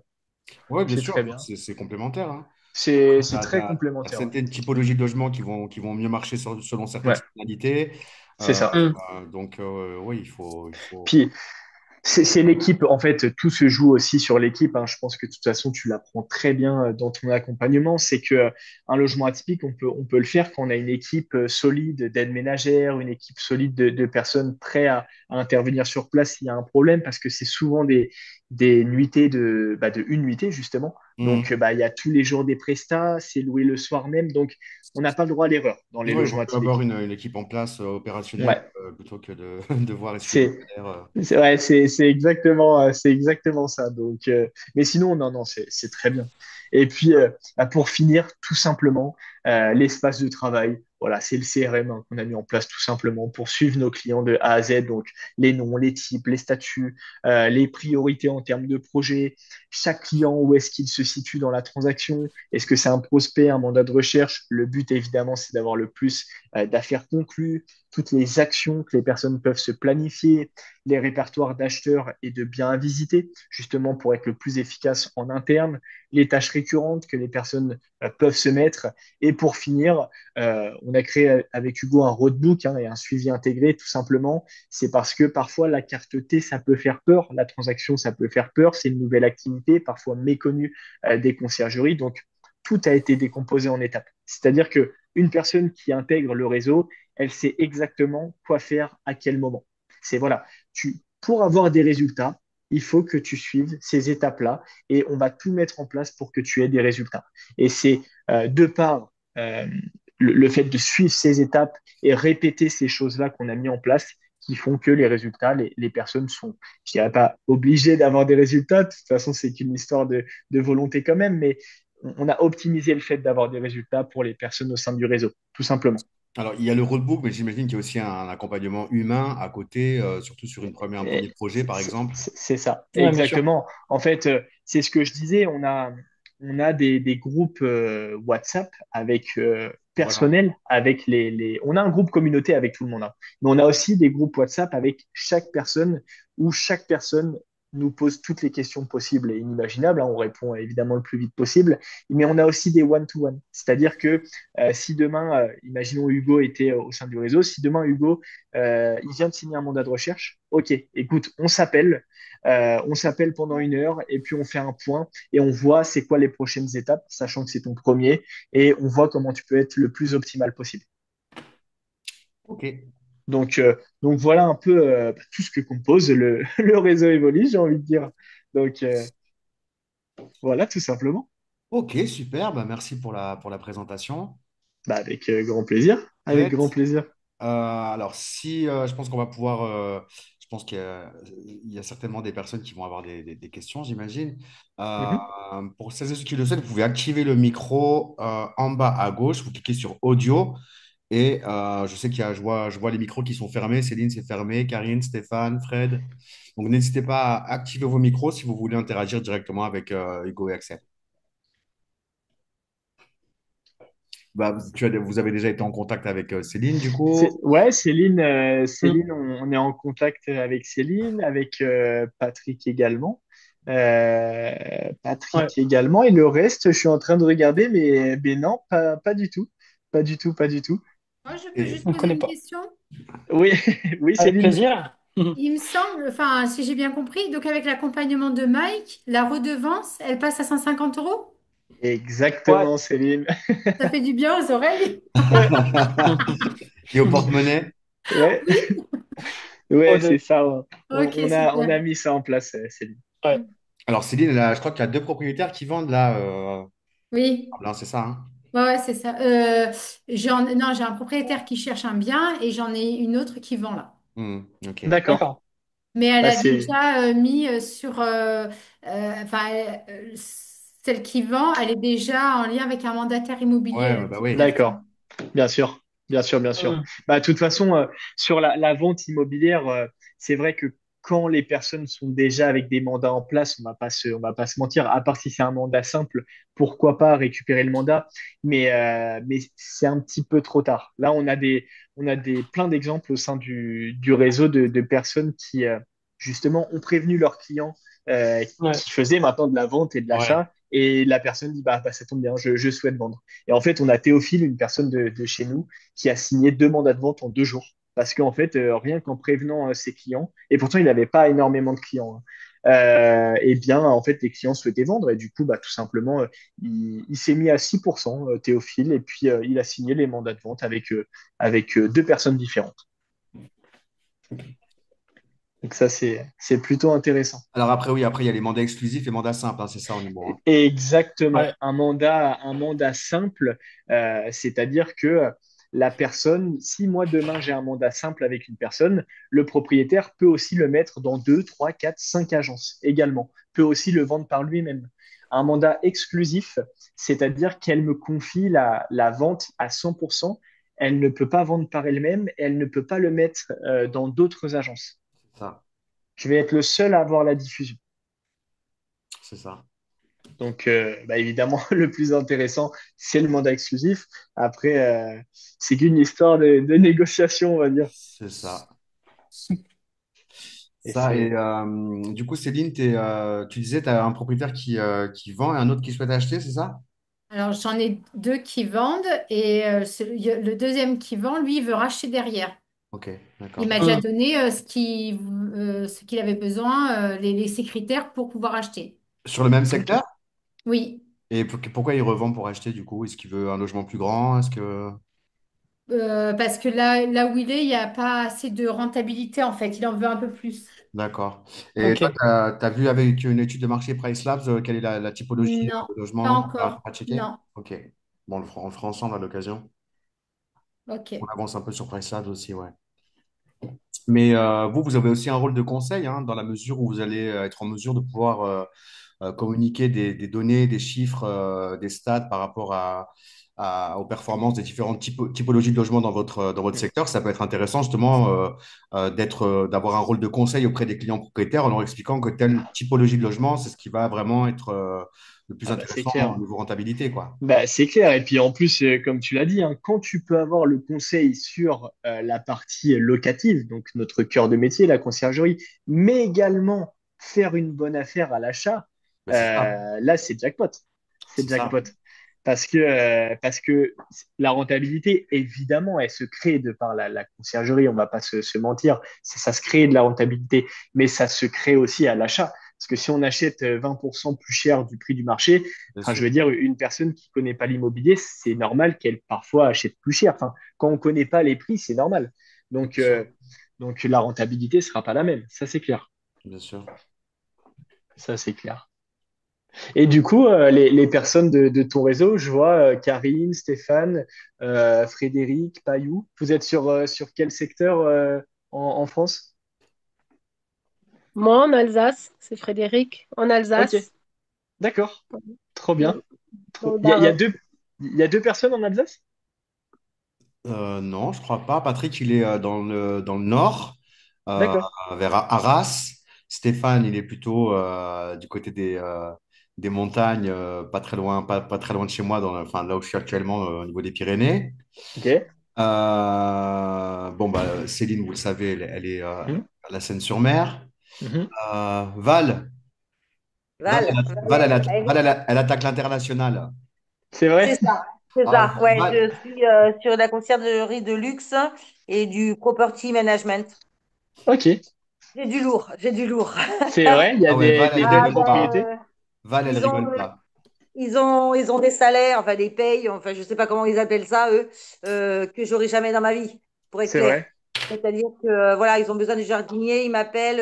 Oui, bien C'est sûr, très bien. c'est complémentaire, hein. Tu C'est très as complémentaire. Ouais. certaines typologies de logements qui vont mieux marcher selon certaines Ouais, saisonnalités. c'est Euh, ça. Mm. donc, oui, il faut... Puis, c'est l'équipe, en fait, tout se joue aussi sur l'équipe, hein. Je pense que de toute façon, tu l'apprends très bien dans ton accompagnement. C'est que un logement atypique, on peut le faire quand on a une équipe solide d'aide ménagère, une équipe solide de personnes prêtes à intervenir sur place s'il y a un problème, parce que c'est souvent des nuitées de une nuitée, justement. Donc, Mhm. il y a tous les jours des prestats, c'est loué le soir même. Donc, on n'a pas le droit à l'erreur dans les Ouais, il vaut logements mieux avoir atypiques. une équipe en place opérationnelle Ouais, plutôt que de devoir essuyer le c'est salaire. Ouais, c'est exactement ça. Donc, mais sinon, non, non, c'est très bien. Et puis, pour finir, tout simplement, l'espace de travail. Voilà, c'est le CRM hein, qu'on a mis en place tout simplement pour suivre nos clients de A à Z. Donc, les noms, les types, les statuts, les priorités en termes de projet. Chaque client, où est-ce qu'il se situe dans la transaction? Est-ce que c'est un prospect, un mandat de recherche? Le but, évidemment, c'est d'avoir le plus d'affaires conclues, toutes les actions que les personnes peuvent se planifier, les répertoires d'acheteurs et de biens à visiter, justement pour être le plus efficace en interne, les tâches récurrentes que les personnes peuvent se mettre. Et pour finir, on a créé avec Hugo un roadbook hein, et un suivi intégré, tout simplement. C'est parce que parfois la carte T, ça peut faire peur, la transaction, ça peut faire peur. C'est une nouvelle activité, parfois méconnue des conciergeries. Donc, tout a été décomposé en étapes. C'est-à-dire que une personne qui intègre le réseau, elle sait exactement quoi faire à quel moment. C'est voilà, pour avoir des résultats, il faut que tu suives ces étapes-là et on va tout mettre en place pour que tu aies des résultats. Et c'est de par le fait de suivre ces étapes et répéter ces choses-là qu'on a mis en place qui font que les résultats, les personnes sont, je dirais pas obligées d'avoir des résultats. De toute façon, c'est qu'une histoire de volonté quand même, mais on a optimisé le fait d'avoir des résultats pour les personnes au sein du réseau, tout simplement. Alors, il y a le roadbook, mais j'imagine qu'il y a aussi un accompagnement humain à côté, surtout sur un premier Et projet, par exemple. c'est ça, Ouais, bien sûr. exactement. En fait, c'est ce que je disais, on a des groupes WhatsApp avec Voilà. personnel, avec on a un groupe communauté avec tout le monde, hein. Mais on a aussi des groupes WhatsApp avec chaque personne où chaque personne nous pose toutes les questions possibles et inimaginables, hein. On répond évidemment le plus vite possible, mais on a aussi des one-to-one. C'est-à-dire que si demain, imaginons Hugo était au sein du réseau, si demain Hugo il vient de signer un mandat de recherche. Ok, écoute, on s'appelle pendant 1 heure et puis on fait un point et on voit c'est quoi les prochaines étapes, sachant que c'est ton premier, et on voit comment tu peux être le plus optimal possible. OK. Donc voilà un peu tout ce que compose le réseau Evolis, j'ai envie de dire. Donc voilà, tout simplement. OK, super. Bah, merci pour la présentation. Bah, avec grand plaisir. Avec grand Peut-être. plaisir. Alors, si je pense qu'on va pouvoir, je pense il y a certainement des personnes qui vont avoir des questions, j'imagine. Euh, Mhm. pour celles et ceux qui le souhaitent, vous pouvez activer le micro en bas à gauche. Vous cliquez sur audio et je sais je vois les micros qui sont fermés. Céline, c'est fermé. Karine, Stéphane, Fred. Donc, n'hésitez pas à activer vos micros si vous voulez interagir directement avec Hugo et Axel. Bah, vous avez déjà été en contact avec Céline, du coup. Ouais, Céline, Mm. Céline, on est en contact avec Céline, avec Patrick également. Ouais. Patrick également. Et le reste, je suis en train de regarder, mais non, pas du tout. Pas du tout, pas du tout. Moi, je peux Et juste On ne poser connaît une pas. question. Oui, oui, Avec Céline. plaisir. Il me semble, enfin, si j'ai bien compris, donc avec l'accompagnement de Mike, la redevance, elle passe à 150 euros. Ouais. Exactement, Céline. Ça fait du bien aux oreilles. Ouais. et au porte-monnaie. Ouais, Oui. ouais, c'est Au-delà. ça. Ouais. On, Ok, on a super. mis ça en place, Céline. Ouais. Alors, Céline, je crois qu'il y a deux propriétaires qui vendent là. Oui, Là, c'est ça, hein? ouais, ouais, c'est ça. Non, j'ai un propriétaire qui cherche un bien et j'en ai une autre qui vend là. Ok. D'accord. D'accord. Mais elle Bah, a déjà mis sur, enfin, celle qui vend, elle est déjà en lien avec un mandataire immobilier. Ouais, Elle a ouais, bah dit oui. d'accord. directement. Bien sûr, bien sûr, bien sûr. Mm. Bah, de toute façon, sur la vente immobilière, c'est vrai que quand les personnes sont déjà avec des mandats en place, on va pas se mentir, à part si c'est un mandat simple, pourquoi pas récupérer le mandat, mais c'est un petit peu trop tard. Là, on a plein d'exemples au sein du réseau de personnes qui, justement, ont prévenu leurs clients Ouais, qui faisaient maintenant de la vente et de Ouais, l'achat. Et la personne dit, bah, ça tombe bien, je souhaite vendre. Et en fait, on a Théophile, une personne de chez nous, qui a signé 2 mandats de vente en 2 jours. Parce qu'en fait, rien qu'en prévenant ses clients, et pourtant il n'avait pas énormément de clients, hein, eh bien, en fait, les clients souhaitaient vendre, et du coup, bah, tout simplement, il s'est mis à 6%, Théophile, et puis il a signé les mandats de vente avec 2 personnes différentes. Donc ça, c'est plutôt intéressant. alors après, oui, après, il y a les mandats exclusifs et mandats simples, hein, c'est ça au niveau 1. Exactement. ouais, Un mandat simple, c'est-à-dire que la personne, si moi demain j'ai un mandat simple avec une personne, le propriétaire peut aussi le mettre dans 2, 3, 4, 5 agences également, peut aussi le vendre par lui-même. Un mandat exclusif, c'est-à-dire qu'elle me confie la vente à 100%, elle ne peut pas vendre par elle-même et elle ne peut pas le mettre dans d'autres agences. C'est ça, Je vais être le seul à avoir la diffusion. c'est ça. Donc, bah, évidemment, le plus intéressant, c'est le mandat exclusif. Après, c'est qu'une histoire de négociation, on va dire. C'est ça. Et Ça, et c'est du coup, Céline, tu disais, tu as un propriétaire qui vend et un autre qui souhaite acheter, c'est ça? Alors, j'en ai deux qui vendent et le deuxième qui vend, lui, il veut racheter derrière. Ok, Il d'accord. m'a déjà donné ce qu'il avait besoin, ses critères pour pouvoir acheter. Sur le même Donc, secteur? oui. Et pourquoi il revend pour acheter du coup? Est-ce qu'il veut un logement plus grand? Est-ce que... Parce que là où il est, il n'y a pas assez de rentabilité en fait. Il en veut un peu plus. D'accord. Et toi, ok. tu as vu avec une étude de marché Price Labs quelle est la typologie Non, de logement? pas Non, tu encore. pas checké? Non. Ok. Bon, on le fera ensemble à l'occasion. On Ok. avance un peu sur Price Labs aussi, ouais. Mais vous avez aussi un rôle de conseil hein, dans la mesure où vous allez être en mesure de pouvoir communiquer des données, des chiffres, des stats par rapport aux performances des différentes typologies de logements dans votre secteur. Ça peut être intéressant justement d'avoir un rôle de conseil auprès des clients propriétaires en leur expliquant que telle typologie de logement, c'est ce qui va vraiment être le plus Ah bah, c'est intéressant clair. au niveau rentabilité, quoi. Bah, c'est clair. Et puis en plus, comme tu l'as dit, hein, quand tu peux avoir le conseil sur la partie locative, donc notre cœur de métier, la conciergerie, mais également faire une bonne affaire à l'achat, Ben, c'est ça, là, c'est jackpot. C'est c'est ça, jackpot. Parce que la rentabilité, évidemment, elle se crée de par la conciergerie, on va pas se mentir, ça se crée de la rentabilité, mais ça se crée aussi à l'achat. Parce que si on achète 20% plus cher du prix du marché, bien enfin, je sûr, veux dire, une personne qui connaît pas l'immobilier, c'est normal qu'elle parfois achète plus cher. Enfin, quand on connaît pas les prix, c'est normal. bien Donc, sûr, la rentabilité sera pas la même. Ça, c'est clair. bien sûr. Ça, c'est clair. Et du coup, les personnes de ton réseau, je vois Karine, Stéphane, Frédéric, Payou. Vous êtes sur quel secteur en France? Moi, en Alsace, c'est Frédéric, en Ok, Alsace. d'accord. Trop Mm. bien. Dans Trop... le il y a Bas-Rhin. il y a 2 personnes en Alsace? Non, je crois pas. Patrick, il est dans le nord, euh, D'accord. vers Arras. Stéphane, il est plutôt du côté des montagnes, pas très loin de chez moi, enfin, là où je suis actuellement, au niveau des Pyrénées. Ok. Bon, bah, Céline, vous le savez, elle est Mhm. à la Seine-sur-Mer. Mhm. Val, Val, Val, Elle attaque l'international. C'est c'est vrai? ça, c'est Ah, ça. Ouais, Val, je suis sur la conciergerie de luxe et du property management. Ok. J'ai du lourd, j'ai du lourd. C'est vrai, il y a ah ouais, Val, elle des belles Ah rigole ben, pas. propriétés. Val, elle ils ont, rigole pas. ils ont des salaires, enfin des payes, enfin je sais pas comment ils appellent ça eux, que j'aurai jamais dans ma vie, pour être C'est clair. vrai. C'est-à-dire que voilà, ils ont besoin du jardinier, ils m'appellent,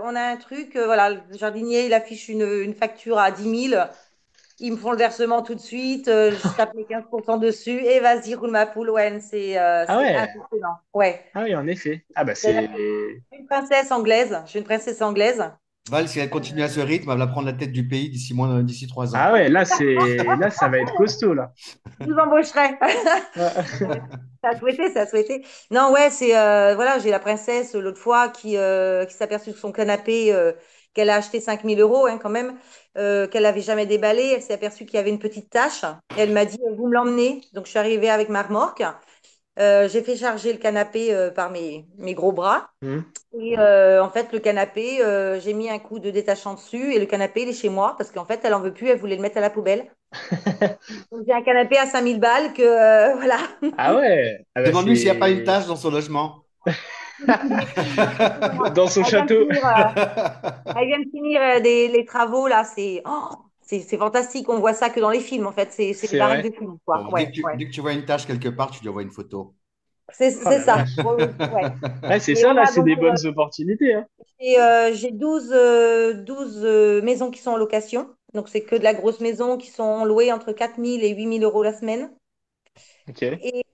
on a un truc, voilà, le jardinier il affiche une facture à 10 000. Ils me font le versement tout de suite, je tape les 15% dessus et vas-y, roule ma poule. Ouais, Ah c'est ouais. impressionnant. Ouais. Ah oui, en effet. Ah bah D'ailleurs, c'est... je suis une princesse anglaise. Je suis une princesse anglaise. Val, si elle continue à ce rythme, elle va prendre la tête du pays d'ici 3 ans. Ah ouais, là, ça va être costaud, là. Je vous embaucherai. Ça a souhaité, ça a souhaité. Non, ouais, c'est voilà, j'ai la princesse l'autre fois qui s'est aperçue sur son canapé qu'elle a acheté 5 000 € hein, quand même, qu'elle n'avait jamais déballé. Elle s'est aperçue qu'il y avait une petite tache. Et elle m'a dit, vous me l'emmenez. Donc je suis arrivée avec ma remorque. J'ai fait charger le canapé par mes gros bras. Hmm. Et en fait, le canapé, j'ai mis un coup de détachant dessus et le canapé, il est chez moi parce qu'en fait, elle en veut plus, elle voulait le mettre à la poubelle. Donc j'ai un canapé à 5 000 balles que voilà. Ah ouais, ah bah Demande-lui s'il n'y a pas une c'est tâche dans son logement. Exactement. dans son Elle vient de château. finir, elle vient de finir les travaux là. C'est fantastique. On voit ça que dans les films en fait. C'est une C'est baraque vrai. de film Bon, quoi. Ouais, ouais. dès que tu vois une tâche quelque part, tu lui envoies une photo. Oh C'est la ça. vache. Ouais, ouais. Ouais, c'est Et ça, on là, a c'est donc des bonnes opportunités, hein. j'ai 12 maisons qui sont en location. Donc c'est que de la grosse maison qui sont louées entre 4 000 et 8 000 € la semaine. Ok. Et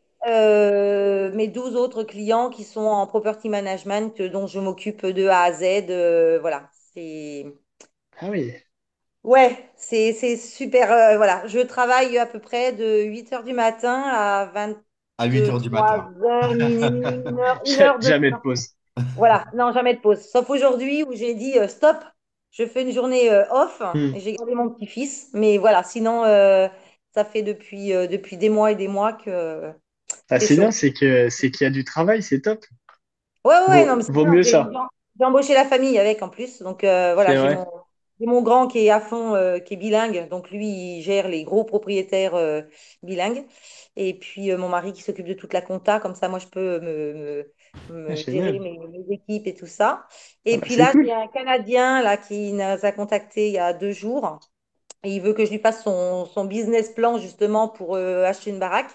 mes 12 autres clients qui sont en property management dont je m'occupe de A à Z. Voilà. Ah oui. Ouais, c'est super. Voilà, je travaille à peu près de 8 heures du matin à À 8 heures du 23 matin. heures minuit, une heure, 2 Jamais de heures. pause. Voilà, non, jamais de pause. Sauf aujourd'hui où j'ai dit stop, je fais une journée off Hmm. et j'ai gardé mon petit-fils. Mais voilà, sinon, ça fait depuis des mois et des mois que Ah, c'est c'est bien, chaud. c'est qu'il y a du travail, c'est top. Ouais, ouais, non, mais c'est Vaut bien. mieux J'ai ça. j'ai embauché la famille avec en plus. Donc voilà, C'est vrai. j'ai mon grand qui est à fond, qui est bilingue. Donc lui, il gère les gros propriétaires bilingues. Et puis mon mari qui s'occupe de toute la compta. Comme ça, moi, je peux Ah, me gérer génial. mes équipes et tout ça. Ah Et bah, puis c'est là, cool. j'ai un Canadien là, qui nous a contacté il y a 2 jours. Et il veut que je lui fasse son business plan justement pour acheter une baraque.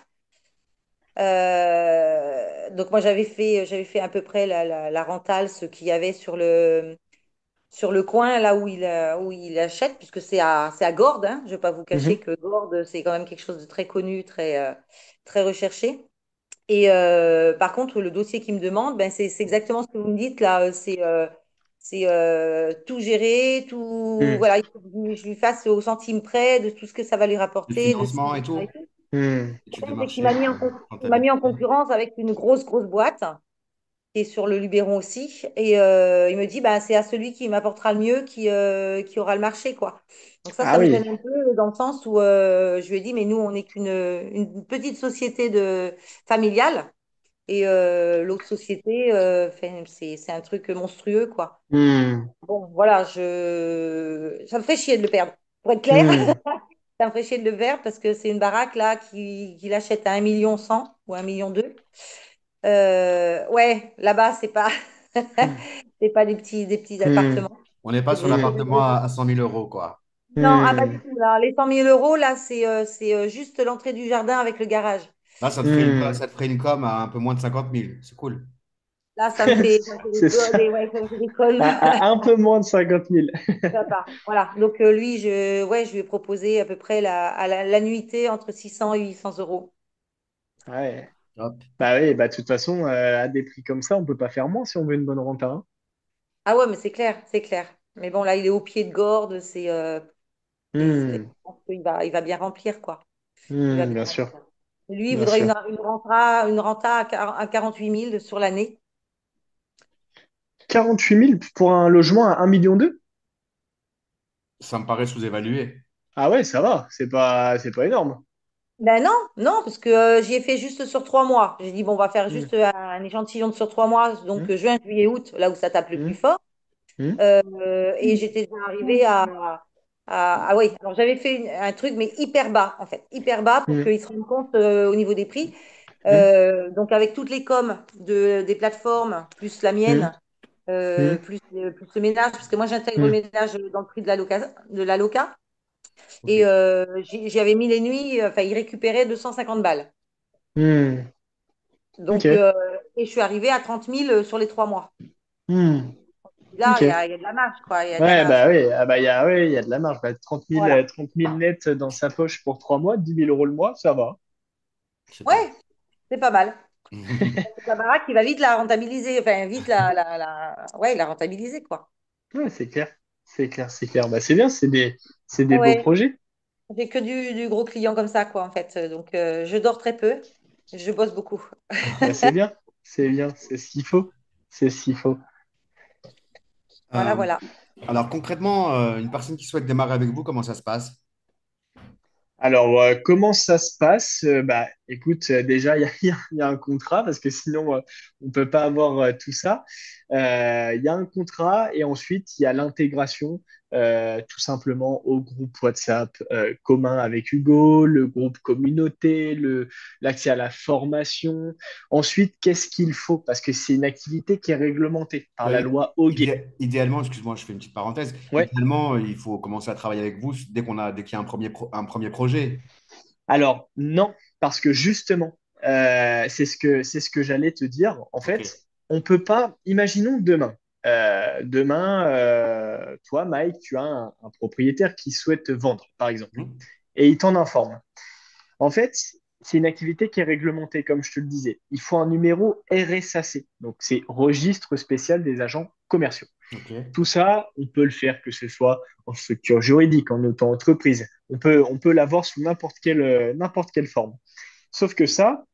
Donc moi j'avais fait à peu près la rentale, ce qu'il y avait sur le coin là où il achète, puisque c'est à Gordes, hein. Je ne vais pas vous cacher Mhm. que Gordes, c'est quand même quelque chose de très connu, très recherché. Et par contre, le dossier qu'il me demande, ben, c'est exactement ce que vous me dites là. C'est tout gérer, tout. Hmm. Voilà, il faut que je lui fasse au centime près de tout ce que ça va lui Le rapporter, de ci, financement et de ça et tout. tout. Hmm. Études de Le problème, c'est qu'il marché, m'a mis en, il m'a mis en rentabilité. concurrence avec une grosse, grosse boîte qui est sur le Luberon aussi. Et il me dit, bah, c'est à celui qui m'apportera le mieux qui aura le marché, quoi. Donc ça Ah me oui. gêne un peu dans le sens où je lui ai dit, mais nous, on n'est qu'une une petite société familiale. Et l'autre société, enfin, c'est un truc monstrueux, quoi. Hmm. Bon, voilà, ça me ferait chier de le perdre. Pour être clair, Hmm. ça me ferait chier de le perdre parce que c'est une baraque là qui l'achète à 1,1 million ou 1,2 million. Ouais, là-bas, c'est pas, Hmm. c'est pas des petits Hmm. appartements. On n'est pas C'est sur des, c'est des l'appartement gros à 100 000 euros, quoi. Non, ah, pas du Hmm. tout. Là. Les 100 000 € là, c'est juste l'entrée du jardin avec le garage. Là, Hmm. ça te ferait une com à un peu moins de 50 000. C'est cool. Là, ça me fait C'est ça. ouais, ça me fait des cols. À un peu moins de 50 000. Ça part. Voilà. Donc, lui, ouais, je lui ai proposé à peu près la nuitée entre 600 et 800 euros. Ouais. Hop. Bah oui, bah de toute façon, à des prix comme ça, on peut pas faire moins si on veut une bonne renta, hein. Ah ouais, mais c'est clair, c'est clair. Mais bon, là, il est au pied de Gordes. Je Hmm. pense qu'il va bien remplir, quoi. Il va Hmm, bien bien sûr, remplir. Lui, il bien voudrait sûr. une renta à 48 000 sur l'année. 48 000 pour un logement à 1,2 million? Ça me paraît sous-évalué. Ah ouais, ça va, c'est pas énorme. Ben non, non, parce que j'y ai fait juste sur 3 mois. J'ai dit, bon, on va faire Hmm. juste un échantillon sur 3 mois, donc Hmm. juin, juillet, août, là où ça tape le plus Hmm. fort. Hmm. Et j'étais déjà arrivée ah oui, alors j'avais fait un truc, mais hyper bas, en fait, hyper bas pour Hmm. qu'ils se rendent compte au niveau des prix. Hmm. Donc, avec toutes les coms des plateformes, plus la Hmm. mienne, Hmm. plus le ménage, parce que moi, j'intègre le Hmm. ménage dans le prix de la loca. Ok. Et j'y avais mis les nuits, enfin, il récupérait 250 balles. Hmm. Donc, Ok. et je suis arrivée à 30 000 sur les 3 mois. Hmm. Là, Ok. il y a de la marge, quoi. Il y a de la Ouais, marge. bah oui, ah bah, ouais, il y a de la marge. Bah, 30 000, Voilà. 30 000 net dans sa poche pour 3 mois, 10 000 € le mois, ça va. C'est pas mal. Ouais, c'est pas mal. La baraque, il va vite la rentabiliser. Enfin, vite ouais, la rentabiliser, quoi. Ouais, c'est clair. C'est clair, c'est clair. Bah, c'est bien, c'est des beaux Ouais, projets. j'ai que du gros client comme ça, quoi, en fait. Donc, je dors très peu. Je bosse beaucoup. Bah, c'est bien, c'est ce qu'il faut. C'est ce qu'il faut. Voilà, Euh, voilà. alors concrètement, une personne qui souhaite démarrer avec vous, comment ça se passe? Alors, comment ça se passe? Bah, écoute, déjà, il y a un contrat parce que sinon, on peut pas avoir tout ça. Il y a un contrat et ensuite, il y a l'intégration tout simplement au groupe WhatsApp commun avec Hugo, le groupe communauté, l'accès à la formation. Ensuite, qu'est-ce qu'il faut? Parce que c'est une activité qui est réglementée par la Ouais, loi Hoguet. idéalement, excuse-moi, je fais une petite parenthèse. Ouais. Idéalement, il faut commencer à travailler avec vous dès qu'il y a un premier projet. Alors, non, parce que justement, c'est ce que j'allais te dire. En Ok. fait, on peut pas, imaginons demain. Demain, toi, Mike, tu as un propriétaire qui souhaite te vendre, par exemple, Mhm. et il t'en informe. En fait, c'est une activité qui est réglementée, comme je te le disais. Il faut un numéro RSAC, donc c'est Registre spécial des agents commerciaux. Ok. Tout ça, on peut le faire, que ce soit en structure juridique, en auto-entreprise. On peut l'avoir sous n'importe quelle forme. Sauf que ça,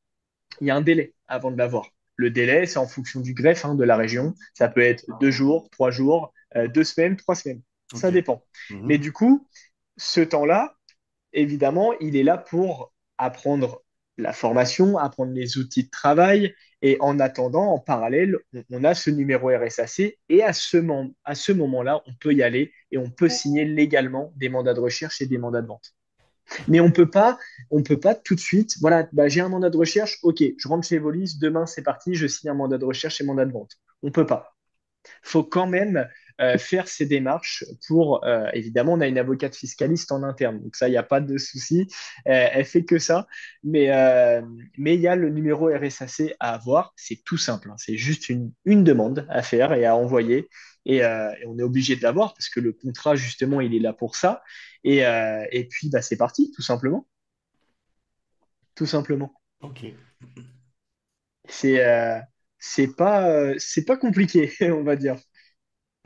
il y a un délai avant de l'avoir. Le délai, c'est en fonction du greffe de la région. Ça peut être 2 jours, 3 jours, 2 semaines, 3 semaines. Ok. Ça dépend. Mais Mhm. du coup, ce temps-là, évidemment, il est là pour apprendre la formation, apprendre les outils de travail. Et en attendant, en parallèle, on a ce numéro RSAC et à ce moment-là, on peut y aller et on peut signer légalement des mandats de recherche et des mandats de vente. Mais on peut pas tout de suite, voilà, bah, j'ai un mandat de recherche, ok, je rentre chez Evolis, demain c'est parti, je signe un mandat de recherche et mandat de vente. On peut pas. Faut quand même faire ces démarches pour, évidemment, on a une avocate fiscaliste en interne, donc ça, il n'y a pas de souci, elle fait que ça, mais il y a le numéro RSAC à avoir, c'est tout simple, hein. C'est juste une demande à faire et à envoyer, et on est obligé de l'avoir parce que le contrat, justement, il est là pour ça, et puis, bah, c'est parti, tout simplement, tout simplement. Ok. C'est c'est pas compliqué, on va dire.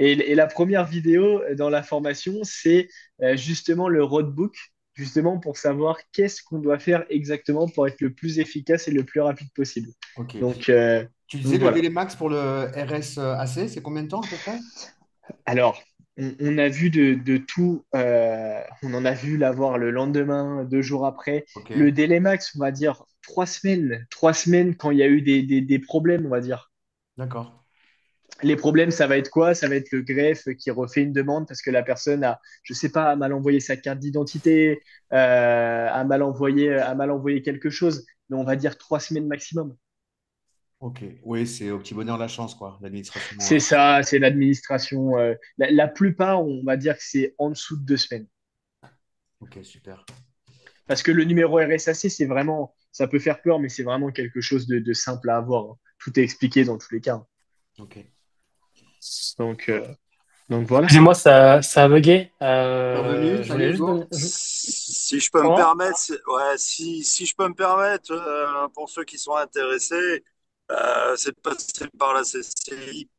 Et la première vidéo dans la formation, c'est justement le roadbook, justement pour savoir qu'est-ce qu'on doit faire exactement pour être le plus efficace et le plus rapide possible. Ok. Donc, Tu disais donc le voilà. délai max pour le RSAC, c'est combien de temps à peu près? Alors, on a vu de tout. On en a vu l'avoir le lendemain, 2 jours après. Ok. Le délai max, on va dire 3 semaines. 3 semaines quand il y a eu des problèmes, on va dire. D'accord. Les problèmes, ça va être quoi? Ça va être le greffe qui refait une demande parce que la personne a, je sais pas, a mal envoyé sa carte d'identité, a mal envoyé quelque chose. Mais on va dire 3 semaines maximum. Ok. Oui, c'est au petit bonheur la chance, quoi, l'administration. C'est ça, c'est l'administration. La plupart, on va dire que c'est en dessous de 2 semaines. Ok, super. Parce que le numéro RSAC, c'est vraiment, ça peut faire peur, mais c'est vraiment quelque chose de simple à avoir, hein. Tout est expliqué dans tous les cas, hein. Ok. Donc, euh, donc voilà. Excusez-moi, ça a bugué. Bienvenue, Je salut voulais juste Hugo. Si je peux me Comment? permettre, ouais, si je peux me permettre, pour ceux qui sont intéressés, c'est de passer par la CCI.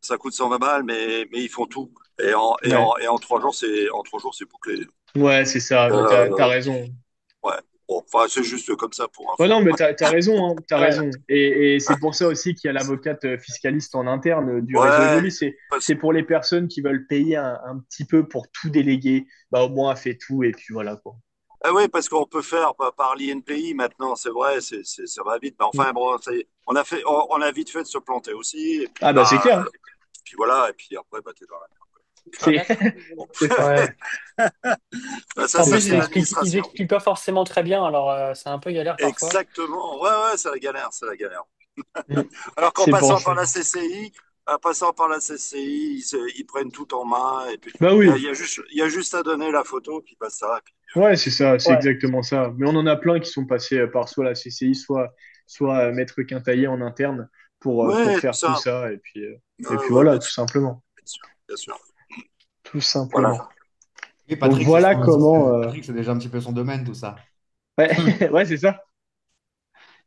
Ça coûte 120 balles, mais ils font tout. Ouais, Et en 3 jours, c'est bouclé. ouais, c'est ça. Mais t'as Euh, raison. ouais. Bon, enfin, c'est juste comme ça pour Ouais, info. non, mais t'as raison, hein, t'as Ouais. raison. Et c'est pour ça aussi qu'il y a l'avocate fiscaliste en interne du réseau Ouais. Evoli. C'est pour les personnes qui veulent payer un petit peu pour tout déléguer. Bah, au moins, elle fait tout et puis voilà, quoi. Ah oui, parce qu'on peut faire par l'INPI maintenant, c'est vrai, ça va vite. Mais Mm. enfin, bon, on a vite fait de se planter aussi. Ah, bah, c'est clair, hein. Et puis voilà, et puis après, bah, t'es dans la Ah, C'est, bah, ça, Bon. c'est ça. Ouais. Bah, ça, En ça plus, c'est ils l'administration. expliquent pas forcément très bien, alors c'est un peu galère parfois. Exactement. Ouais, ouais, c'est la galère, c'est la galère. Mm. Alors qu'en C'est pour passant ça. par la CCI, ils prennent tout en main. Et puis, Bah oui, il y a juste à donner la photo, puis bah ça. Et puis, ouais, c'est ça, c'est Ouais. exactement ça. Mais on en a plein qui sont passés par soit la CCI, soit Maître Quintaillet en interne pour ouais, tout faire tout ça. ça. Et puis Ouais, voilà, bien tout sûr, simplement. bien sûr, bien sûr. Tout Voilà. simplement. Et Donc Patrick, voilà comment. Patrick, c'est déjà un petit peu son domaine, tout ça. Ouais, ouais, c'est ça.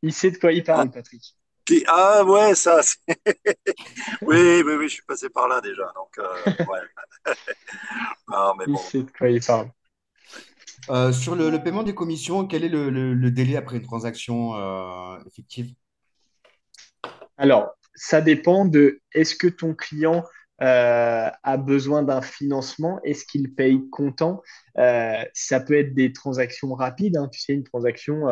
Il sait de quoi il parle, Patrick. Ah ouais, ça, oui, oui, oui, je suis passé par là déjà. Donc, ouais. Ah, mais Il bon. sait de quoi il parle. Sur le paiement des commissions, quel est le délai après une transaction effective? Alors, ça dépend de est-ce que ton client a besoin d'un financement, est-ce qu'il paye comptant? Ça peut être des transactions rapides, hein, tu sais, une transaction,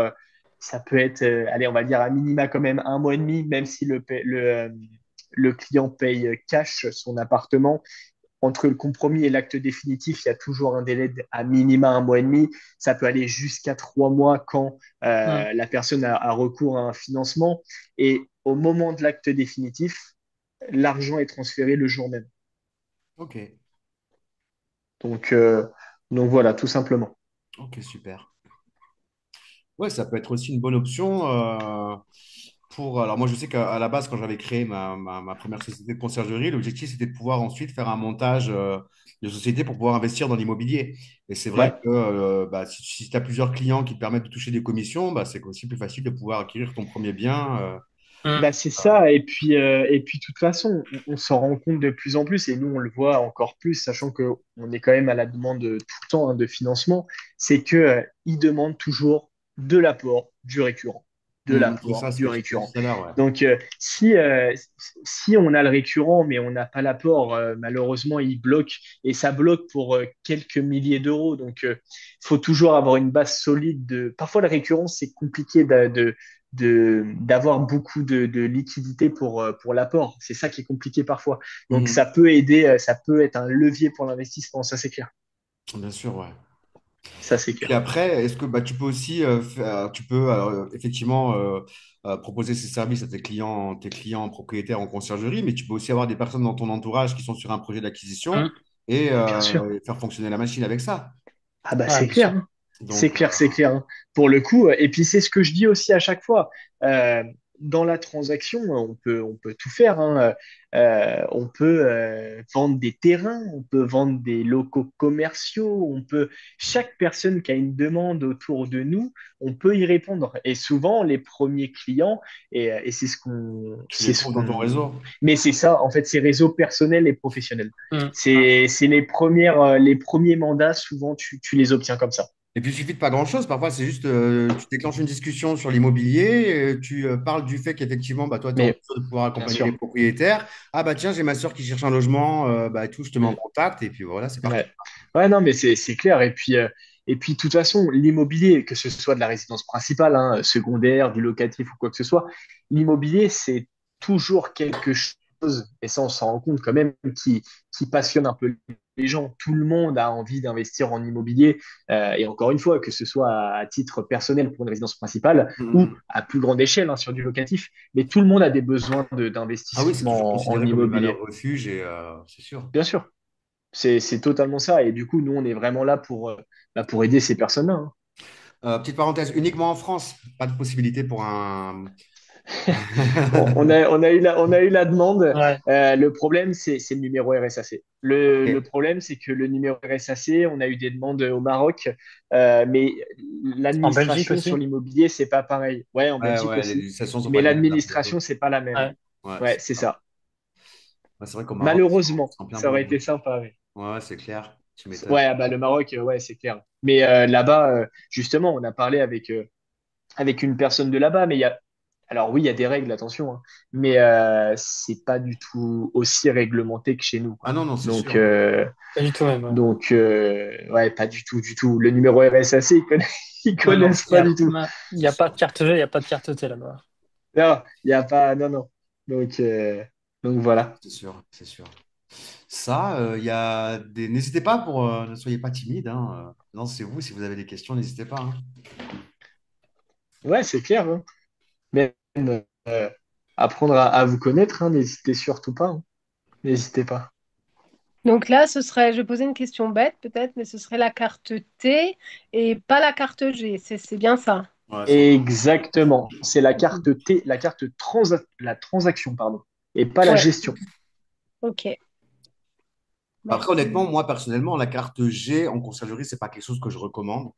ça peut être, allez, on va dire à minima quand même 1 mois et demi, même si le client paye cash son appartement. Entre le compromis et l'acte définitif, il y a toujours un délai à minima 1 mois et demi. Ça peut aller jusqu'à 3 mois quand Hmm. la personne a recours à un financement. Et au moment de l'acte définitif, l'argent est transféré le jour même. Ok, Donc, euh, donc voilà, tout simplement. ok, super. Ouais, ça peut être aussi une bonne option pour. Alors, moi, je sais qu'à la base, quand j'avais créé ma première société de conciergerie, l'objectif, c'était de pouvoir ensuite faire un montage de société pour pouvoir investir dans l'immobilier. Et c'est vrai Ouais. que bah, si tu as plusieurs clients qui te permettent de toucher des commissions, bah, c'est aussi plus facile de pouvoir acquérir ton premier bien. Hmm. Bah, c'est ça, et puis de toute façon, on s'en rend compte de plus en plus, et nous on le voit encore plus, sachant que on est quand même à la demande tout le temps, hein, de financement, c'est que ils demandent toujours de l'apport, du récurrent, de C'est l'apport, ça ce du que tu disais récurrent. tout à l'heure, ouais. Donc si on a le récurrent, mais on n'a pas l'apport, malheureusement il bloque, et ça bloque pour quelques milliers d'euros. Donc faut toujours avoir une base solide de. Parfois le récurrent c'est compliqué d'avoir beaucoup de liquidité pour l'apport. C'est ça qui est compliqué parfois. Donc Mhm. ça peut aider, ça peut être un levier pour l'investissement, ça c'est clair. Bien sûr, ouais. Ça c'est Puis clair. après, est-ce que bah, tu peux aussi tu peux effectivement proposer ces services à tes clients propriétaires en conciergerie, mais tu peux aussi avoir des personnes dans ton entourage qui sont sur un projet d'acquisition Hmm. et Bien sûr. faire fonctionner la machine avec ça. Ah bah Ouais, c'est bien sûr. clair, hein. C'est Donc, clair, c'est clair, hein. Pour le coup, et puis c'est ce que je dis aussi à chaque fois. euh, Dans la transaction, on peut tout faire, hein. On peut vendre des terrains, on peut vendre des locaux commerciaux, chaque personne qui a une demande autour de nous, on peut y répondre. Et souvent, les premiers clients, et tu les trouves dans ton réseau. mais c'est ça, en fait, c'est réseaux personnels et professionnels. Hmm. C'est les premiers mandats, souvent, tu les obtiens comme ça. Et puis, il suffit de pas grand-chose. Parfois, c'est juste, tu déclenches une discussion sur l'immobilier, tu parles du fait qu'effectivement, bah, toi, tu es en Mais mesure de pouvoir bien accompagner les sûr. propriétaires. Ah, bah tiens, j'ai ma soeur qui cherche un logement, bah, et tout, je te mets en Mm. contact. Et puis voilà, c'est parti. Ouais. Ouais, non, mais c'est clair. Et puis, de toute façon, l'immobilier, que ce soit de la résidence principale, hein, secondaire, du locatif ou quoi que ce soit, l'immobilier, c'est toujours quelque chose, et ça, on s'en rend compte quand même, qui passionne un peu les gens. Tout le monde a envie d'investir en immobilier. Et encore une fois, que ce soit à titre personnel pour une résidence principale ou Mhm. à plus grande échelle, hein, sur du locatif. Mais tout le monde a des besoins Ah oui, c'est toujours d'investissement en considéré comme une valeur immobilier. refuge et c'est sûr. Bien sûr. C'est totalement ça. Et du coup, nous, on est vraiment là pour aider ces personnes-là, hein. Petite parenthèse, uniquement en France, pas de possibilité pour un. On a eu la demande. Ouais. Le problème, c'est le numéro RSAC. Le Ok. problème, c'est que le numéro RSAC, on a eu des demandes au Maroc, mais En Belgique l'administration sur aussi. l'immobilier, c'est pas pareil. Ouais, en Ouais, Belgique ouais, les aussi. législations sont Mais pas les mêmes là pour le coup. l'administration, c'est pas la même. Ouais. Ouais, Ouais, c'est c'est ça. ça. Ouais, c'est vrai qu'au Maroc, Malheureusement, c'est en plein ça aurait bourg. été sympa. Ouais, Ouais, ouais, c'est clair. Tu m'étonnes. ouais, ah bah, le Maroc, ouais, c'est clair. Mais là-bas, justement, on a parlé avec une personne de là-bas, mais alors oui, il y a des règles, attention, hein, mais c'est pas du tout aussi réglementé que chez nous, Ah quoi. non, non, c'est Donc, sûr. Pas du tout même. Ouais. ouais, pas du tout, du tout. Le numéro RSAC, ils Ouais, non. connaissent pas du tout. Il y C'est a pas sûr. de carte G, il n'y a pas de carte T là-bas. Non, il y a pas, non, non. Donc, donc voilà. C'est sûr, c'est sûr. Ça, il y a des. N'hésitez pas pour. Ne soyez pas timide, hein. Lancez-vous si vous avez des questions, n'hésitez pas, hein. Ouais, c'est clair, hein. Même euh, apprendre à vous connaître, hein, n'hésitez surtout pas, hein. N'hésitez pas. Donc là, je vais poser une question bête peut-être, mais ce serait la carte T et pas la carte G. C'est bien ça. Ouais, c'est encore mieux. Exactement. C'est la Mhm. carte T, la transaction, pardon, et pas la Ouais, gestion. ok. Après, honnêtement, Merci. moi, personnellement, la carte G en conciergerie, c'est pas quelque chose que je recommande.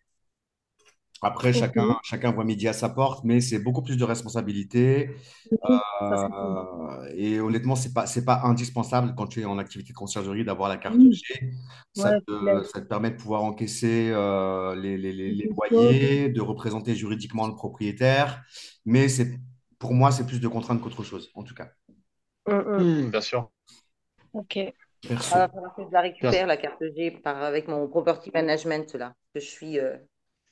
Après, Ok. chacun voit midi à sa porte, mais c'est beaucoup plus de responsabilité. Oui, ça c'est cool. Et honnêtement, c'est pas indispensable quand tu es en activité de conciergerie d'avoir la carte Oui, G. ouais, c'est clair. Ça te permet de pouvoir encaisser les Quelque chose. loyers, de représenter juridiquement le propriétaire. Mais pour moi, c'est plus de contraintes qu'autre chose, en tout cas. Mm. Bien sûr. Ok. Il va Perso. falloir que je la Bien sûr. récupère, la carte G, avec mon property management, là. Que je suis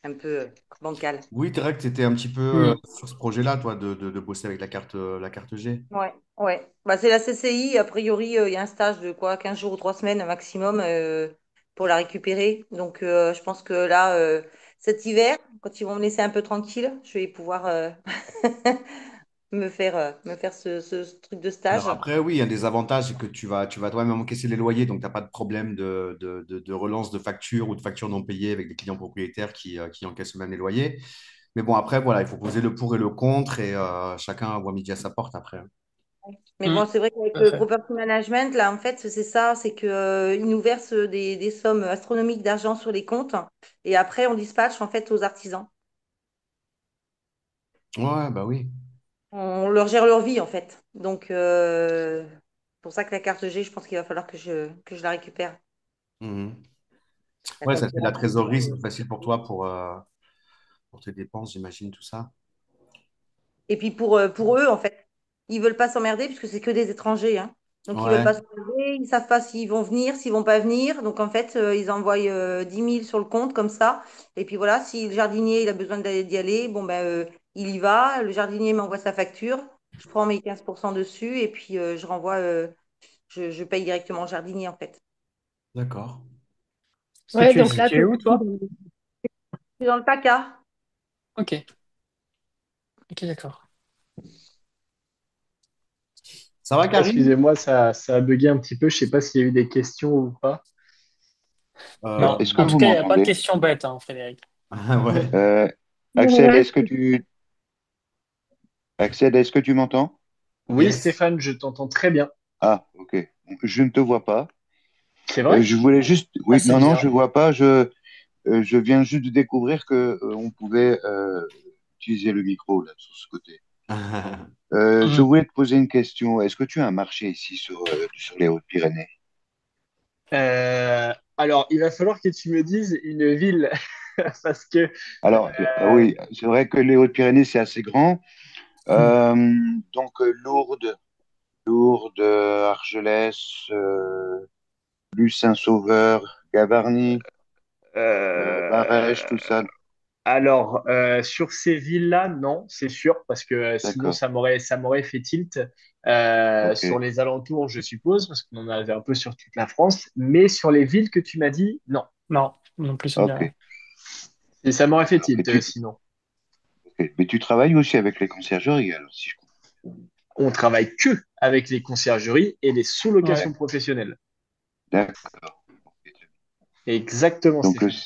un peu bancale. Oui, c'est vrai que tu étais un petit peu Hmm. sur ce projet-là, toi, de bosser avec la carte G. Ouais, ouais. Bah, c'est la CCI. A priori, il y a un stage de quoi, 15 jours ou 3 semaines maximum pour la récupérer. Donc, je pense que là, cet hiver, quand ils vont me laisser un peu tranquille, je vais pouvoir me faire ce truc de Alors stage. après, oui, il y a des avantages, c'est que tu vas toi-même encaisser les loyers, donc tu n'as pas de problème de relance de factures ou de factures non payées avec des clients propriétaires qui encaissent eux-mêmes les loyers. Mais bon, après, voilà, il faut poser le pour et le contre et chacun voit midi à sa porte après, hein. Mais Hmm. bon, c'est vrai qu'avec Tout à le fait. property management, là, en fait, c'est ça, c'est que, ils nous versent des sommes astronomiques d'argent sur les comptes et après, on dispatche, en fait, aux artisans. Ouais, bah oui. On leur gère leur vie, en fait. Donc, c'est pour ça que la carte G, je pense qu'il va falloir que je la récupère. Mhm. La Ouais, ça te fait de la facturation, trésorerie, c'est plus facile pour toi pour tes dépenses, j'imagine, tout ça. et puis pour eux, en fait, ils veulent pas s'emmerder puisque c'est que des étrangers, hein. Donc ils veulent Ouais, pas s'emmerder, ils savent pas s'ils vont venir, s'ils vont pas venir. Donc en fait, ils envoient 10 000 sur le compte comme ça. Et puis voilà, si le jardinier il a besoin d'y aller, bon ben il y va. Le jardinier m'envoie sa facture, je prends mes 15% dessus et puis je renvoie, je paye directement au jardinier en fait. d'accord. Parce que Ouais, tu es donc là, situé où, toi? C'est dans le PACA. Ok, ok, d'accord. Ça va, Karine? Excusez-moi, ça a bugué un petit peu. Je sais pas s'il y a eu des questions ou pas. Non, Euh, Est-ce que en tout vous cas, il n'y a pas de m'entendez? question bête, hein, Frédéric. ouais. Euh, Axel, ouais, Est-ce que tu m'entends? Oui, Yes. Stéphane, je t'entends très bien. Ah, ok. Je ne te vois pas. C'est vrai? Je voulais juste, Ah, oui, c'est non, non, je bizarre. vois pas. Je viens juste de découvrir que on pouvait utiliser le micro là sur ce côté. Je Mhm. voulais te poser une question. Est-ce que tu as un marché ici sur les Hautes-Pyrénées? Alors, il va falloir que tu me dises une ville parce que Alors, euh, oui, c'est vrai que les Hautes-Pyrénées, c'est assez grand. Euh, donc, Lourdes, Argelès, Saint-Sauveur, Gavarnie, Varège, tout euh, ça. alors sur ces villes-là, non, c'est sûr, parce que sinon D'accord. ça m'aurait fait tilt Ok. sur les alentours, je suppose, parce qu'on en avait un peu sur toute la France. Mais sur les villes que tu m'as dit, non. Non, non plus, ça me dit Ok. rien. Et ça m'aurait fait D'accord. tilt sinon. Ok. Mais tu travailles aussi avec les conciergeries, alors, si je comprends. On travaille que avec les conciergeries et les Ouais. sous-locations professionnelles. D'accord. Ok, très bien. Exactement, Donc, Stéphane.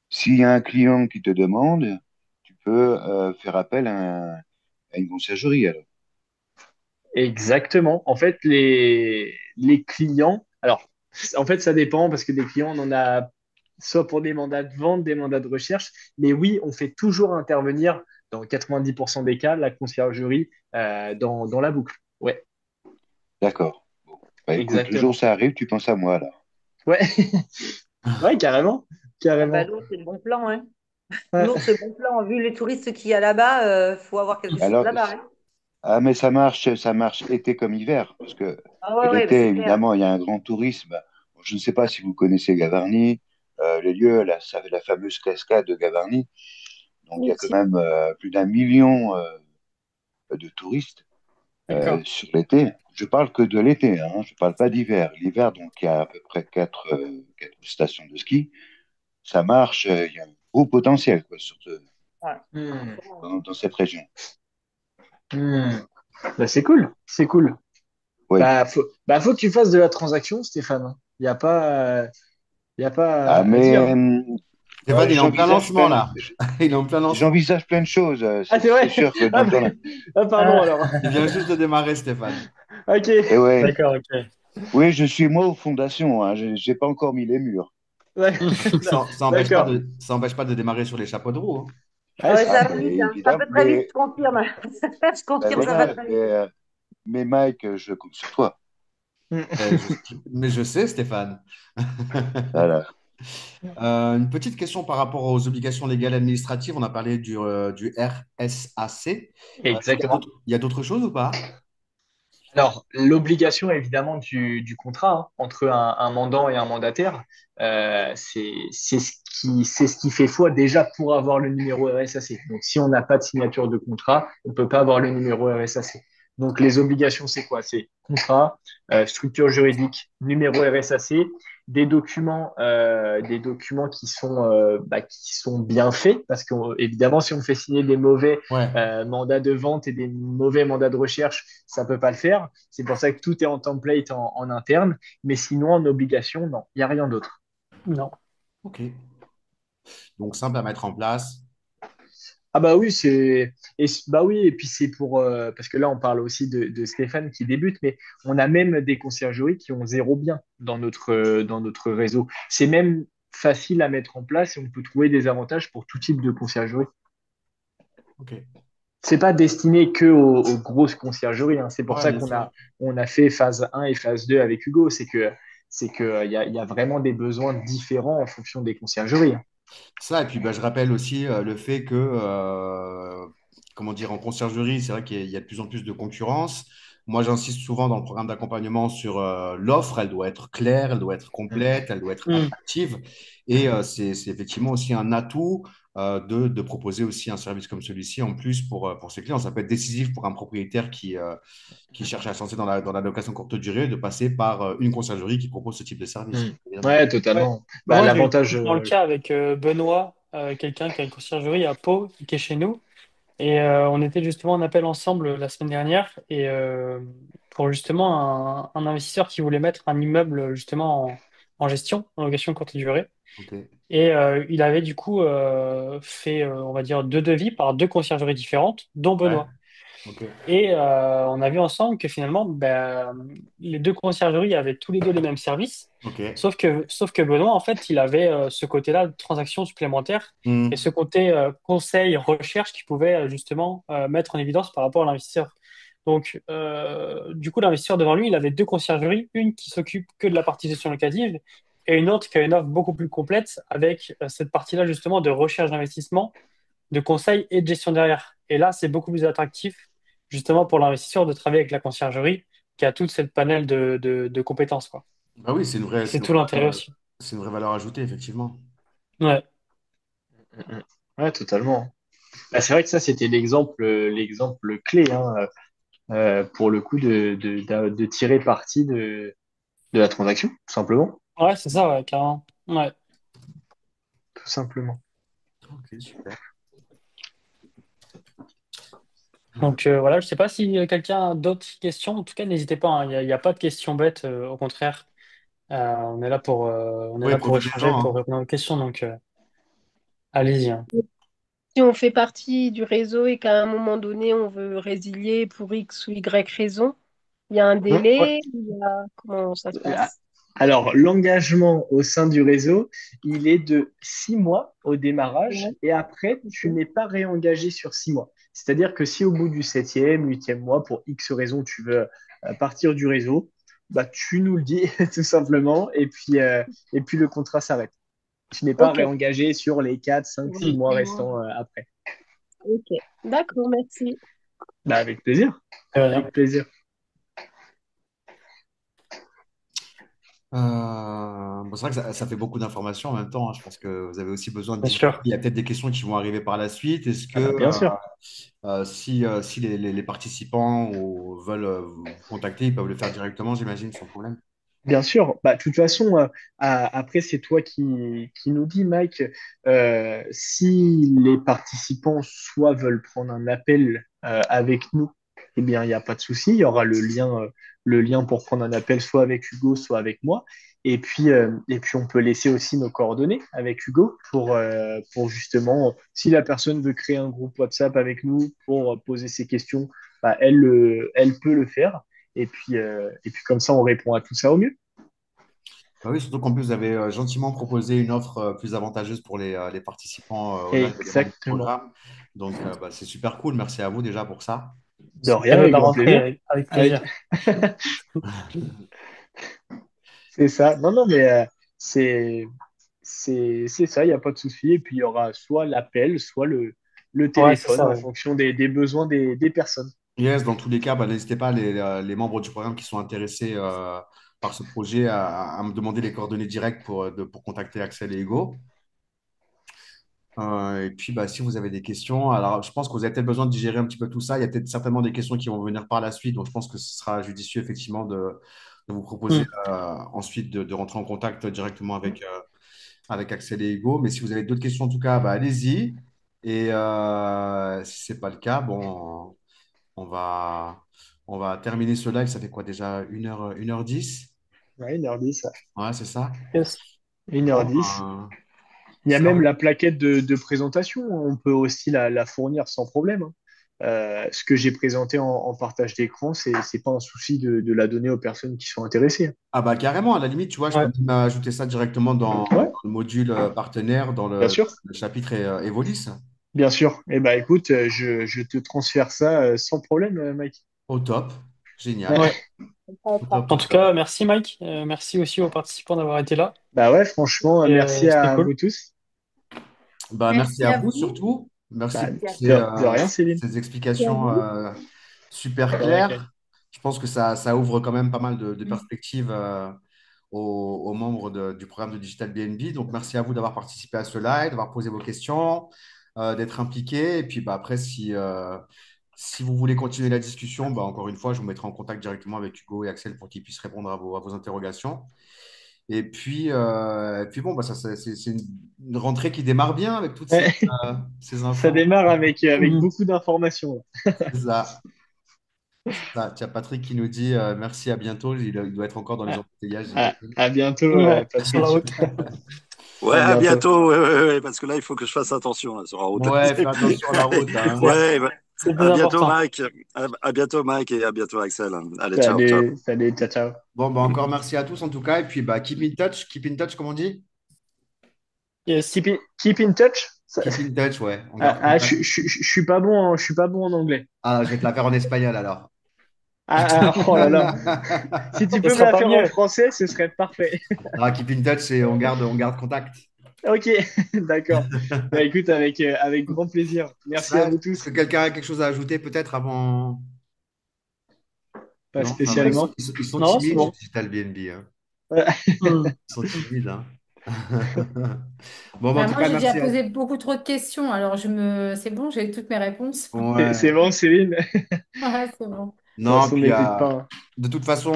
s'il y a un client qui te demande, tu peux faire appel à une conciergerie, alors. Exactement. En fait, les clients, alors, en fait, ça dépend parce que des clients, on en a soit pour des mandats de vente, des mandats de recherche. Mais oui, on fait toujours intervenir, dans 90% des cas, la conciergerie dans la boucle. Ouais, D'accord. Bon. Bah, écoute, le jour où exactement. ça arrive, tu penses à moi, alors. Ouais, ouais, carrément. Ah bah, Carrément. Lourdes, c'est le bon plan, hein. Ouais. Lourdes, c'est le bon plan. Vu les touristes qu'il y a là-bas, faut avoir quelque chose Alors, là-bas, hein. ah, mais ça marche été comme hiver, parce que Ah ouais, ouais, bah, l'été, c'est clair. évidemment, il y a un grand tourisme. Je ne sais pas si vous connaissez Gavarnie, les lieux, là, ça, la fameuse cascade de Gavarnie. Donc, il y oui, a quand même plus d'un million de touristes D'accord. sur l'été. Je parle que de l'été, hein, je ne parle pas d'hiver. L'hiver, donc, il y a à peu près quatre stations de ski. Ça marche, il y a un gros potentiel quoi, Ouais. Hmm. dans cette région. Hmm. Bah, c'est cool. C'est cool. Oui. Bah, faut que tu fasses de la transaction, Stéphane. Il y a Ah, pas à dire. mais Stéphane, il est en plein j'envisage lancement là. Il est en plein lancement. j'envisage plein de choses. Ah, c'est C'est vrai? sûr que Ah, bah, ah, pardon, Ah, alors. Il vient juste de démarrer, Stéphane. Ok. et ouais, d'accord, ok. oui, je suis moi aux fondations. Hein, j'ai pas encore mis les murs. Ouais, D'accord. Ça empêche pas de démarrer sur les chapeaux de roue, hein. Ouais, Ouais, c'est Ah, ça ça. va mais vite, hein. Ça évidemment, peut très vite, je confirme. Je ben confirme, ça va voilà, très vite. mais Mike, je compte sur toi. Mais mais je sais, Stéphane. Voilà. Une petite question par rapport aux obligations légales et administratives. On a parlé du RSAC. Exactement. Il y a d'autres choses ou pas? Alors, l'obligation évidemment du contrat hein, entre un mandant et un mandataire, c'est ce qui fait foi déjà pour avoir le numéro RSAC. Donc, si on n'a pas de signature de contrat, on ne peut pas avoir le numéro RSAC. Donc, les obligations, c'est quoi? C'est contrat, structure juridique, numéro RSAC, des documents qui sont bien faits, parce que évidemment, si on fait signer des mauvais Ouais. mandats de vente et des mauvais mandats de recherche, ça peut pas le faire. C'est pour ça que tout est en template en interne. Mais sinon, en obligation, non, il n'y a rien d'autre. Non. Ok. Donc simple à mettre en place. Ah bah oui, bah oui, et puis c'est pour parce que là on parle aussi de Stéphane qui débute, mais on a même des conciergeries qui ont zéro bien dans notre réseau. C'est même facile à mettre en place et on peut trouver des avantages pour tout type de conciergerie. Ok. C'est pas destiné que aux grosses conciergeries, hein. C'est pour Ouais, ça bien sûr. on a fait phase un et phase 2 avec Hugo. C'est que il y a vraiment des besoins différents en fonction des conciergeries, hein. Ça, et puis bah, je rappelle aussi le fait que, comment dire, en conciergerie, c'est vrai qu'il y a de plus en plus de concurrence. Moi, j'insiste souvent dans le programme d'accompagnement sur l'offre. Elle doit être claire, elle doit être Mm. complète, elle doit être Hmm. attractive. Et c'est effectivement aussi un atout de proposer aussi un service comme celui-ci en plus pour ses clients. Ça peut être décisif pour un propriétaire qui cherche à se lancer dans la location courte durée de passer par une conciergerie qui propose ce type de service, Mm. évidemment. Ouais, Ouais. totalement. Bah, Bah, moi, j'ai eu l'avantage, typiquement le cas avec Benoît, quelqu'un qui a une conciergerie à Pau, qui est chez nous. Et on était justement en appel ensemble la semaine dernière et pour justement un investisseur qui voulait mettre un immeuble justement en gestion, en location courte durée. Ok. Et il avait du coup fait, on va dire, deux devis par deux conciergeries différentes, dont Ouais. Benoît. Ok. Et on a vu ensemble que finalement, ben, les deux conciergeries avaient tous les deux les mêmes services, Ok. sauf que Benoît, en fait, il avait ce côté-là de transaction supplémentaire et Hmm. ce côté conseil, recherche qui pouvait justement mettre en évidence par rapport à l'investisseur. Donc, du coup, l'investisseur devant lui, il avait deux conciergeries, une qui s'occupe que de la partie gestion locative et une autre qui a une offre beaucoup plus complète avec cette partie-là justement de recherche d'investissement de conseil et de gestion derrière. Et là, c'est beaucoup plus attractif, justement, pour l'investisseur de travailler avec la conciergerie qui a toute cette panel de compétences, quoi. Bah oui, Et c'est tout l'intérêt aussi. c'est une vraie valeur ajoutée, effectivement. Ouais, Mm, mm. Ouais, totalement. Bah, c'est vrai que ça, c'était l'exemple clé, hein, pour le coup de tirer parti de la transaction, tout simplement. ouais, c'est ça, ouais, carrément. Ouais. Tout simplement. Ok, super. Donc voilà, je sais pas si quelqu'un a d'autres questions. En tout cas, n'hésitez pas, hein. Il y a pas de questions bêtes. Au contraire, on est Oui, là pour profitez-en, échanger, pour hein. répondre aux questions. Donc allez-y, hein. Si on fait partie du réseau et qu'à un moment donné, on veut résilier pour X ou Y raison, il y a un Hein, ouais. délai, comment ça se passe? Alors, l'engagement au sein du réseau, il est de 6 mois au démarrage Ouais, et après, tu ok. n'es pas réengagé sur 6 mois. C'est-à-dire que si au bout du septième, huitième mois, pour X raison, tu veux partir du réseau, bah, tu nous le dis tout simplement et puis le contrat s'arrête. Tu n'es pas Ok. réengagé sur les 4, 5, 6 Ouais, mois je vois. restants après. Ok. D'accord, merci. Bah, avec plaisir. Rien. Avec plaisir. Bon, c'est vrai que ça fait beaucoup d'informations en même temps, hein. Je pense que vous avez aussi besoin de Bien divulguer. sûr. Il y a peut-être des questions qui vont arriver par la suite. Est-ce que Ah bah, bien sûr. si les participants veulent vous contacter, ils peuvent le faire directement, j'imagine, sans problème? Bien sûr, bah, de toute façon, après, c'est toi qui nous dis, Mike, si les participants soit veulent prendre un appel avec nous, eh bien, il n'y a pas de souci, il y aura le lien pour prendre un appel soit avec Hugo, soit avec moi. Et puis, on peut laisser aussi nos coordonnées avec Hugo pour justement, si la personne veut créer un groupe WhatsApp avec nous pour poser ses questions, bah, elle peut le faire. Et puis comme ça, on répond à tout ça au mieux. Bah oui, surtout qu'en plus, vous avez gentiment proposé une offre plus avantageuse pour les participants au live et les membres du Exactement. programme. Donc, bah, c'est super cool. Merci à vous déjà pour ça. De C'est rien, cadeau de avec la grand rentrée plaisir. avec Avec... plaisir. C'est ça. Non, non, mais c'est c'est ça, il n'y a pas de souci. Et puis, il y aura soit l'appel, soit le Ouais, c'est téléphone ça. en Ouais. fonction des besoins des personnes. Yes, dans tous les cas, bah, n'hésitez pas, les membres du programme qui sont intéressés par ce projet, à me demander les coordonnées directes pour contacter Axel et Hugo. Et puis, bah, si vous avez des questions, alors je pense que vous avez peut-être besoin de digérer un petit peu tout ça. Il y a peut-être certainement des questions qui vont venir par la suite. Donc, je pense que ce sera judicieux, effectivement, de vous proposer Hmm. ensuite de rentrer en contact directement avec Axel et Hugo. Mais si vous avez d'autres questions, en tout cas, bah, allez-y. Et si ce n'est pas le cas, bon, on va, on va terminer ce live. Ça fait quoi déjà? 1h10. Ouais, 1h10. Ouais, c'est ça. Yes. Bon, 1h10. ben, Il y a ça même roule. la plaquette de présentation. On peut aussi la fournir sans problème, hein. Ce que j'ai présenté en partage d'écran, c'est pas un souci de la donner aux personnes qui sont intéressées, hein. Ah bah carrément, à la limite, tu vois, je peux Ouais. même ajouter ça directement dans Ouais, le module partenaire, dans bien le, sûr. le chapitre Evolis. Bien sûr. Eh ben, écoute, je te transfère ça sans problème, Mike. Au top. Génial. Ouais. Au top, au En tout top. cas, merci Mike. Merci aussi aux participants d'avoir été là. Bah ouais, franchement, merci C'était à cool. vous tous. Bah, merci Merci à à vous vous. surtout. Merci Bah, pour de rien, Céline. ces explications super De rien, claires. Je pense que ça ouvre quand même pas mal de Mm. perspectives aux membres du programme de Digital BNB. Donc, merci à vous d'avoir participé à ce live, d'avoir posé vos questions, d'être impliqué. Et puis, bah, après, si vous voulez continuer la discussion, bah, encore une fois, je vous mettrai en contact directement avec Hugo et Axel pour qu'ils puissent répondre à vos interrogations. Et puis bon, bah, c'est une rentrée qui démarre bien avec toutes ces, Ouais, euh, ces ça infos. démarre avec Mhm. beaucoup d'informations. C'est ça. C'est ça. Tu as Patrick qui nous dit merci, à bientôt. Il doit être encore dans les À, embouteillages, j'imagine. à bientôt, Ouais, sur la Patrick. route. Ouais, À à bientôt. bientôt. Ouais, ouais, ouais, parce que là, il faut que je fasse attention là, sur la route. Ouais, fais attention à la route, hein. Ouais, bah, C'est le plus à bientôt, important. Mike. À bientôt, Mike, et à bientôt, Axel. Allez, ciao, ciao. Salut, salut, ciao, ciao. Bon, bah, encore merci à tous en tout cas. Et puis, bah, keep in touch, comme on dit. Yes. Keep in touch. Keep in touch, ouais. On garde Je, contact. suis pas bon je suis pas bon en anglais. Ah, je vais te la faire en espagnol alors. Oh là là. Si tu Ce peux me sera la pas faire en mieux. français, ce serait parfait. Ah, keep in touch, c'est on garde contact. Ok, d'accord. Bah écoute, avec grand plaisir. Merci à Ouais. vous Est-ce que tous. quelqu'un a quelque chose à ajouter peut-être avant? Pas Non, ça va. Ils sont, spécialement. ils sont- ils sont Non, c'est timides chez bon. Digital BNB, hein. Ouais. Hmm. Ils sont timides, hein. Bon, bah, en Bah, tout moi, cas, j'ai déjà merci. posé beaucoup trop de questions, alors c'est bon, j'ai toutes mes réponses. C'est Ouais. bon, Céline. Ouais, c'est bon. Bon, Non, on puis n'hésite pas, hein. de toute façon,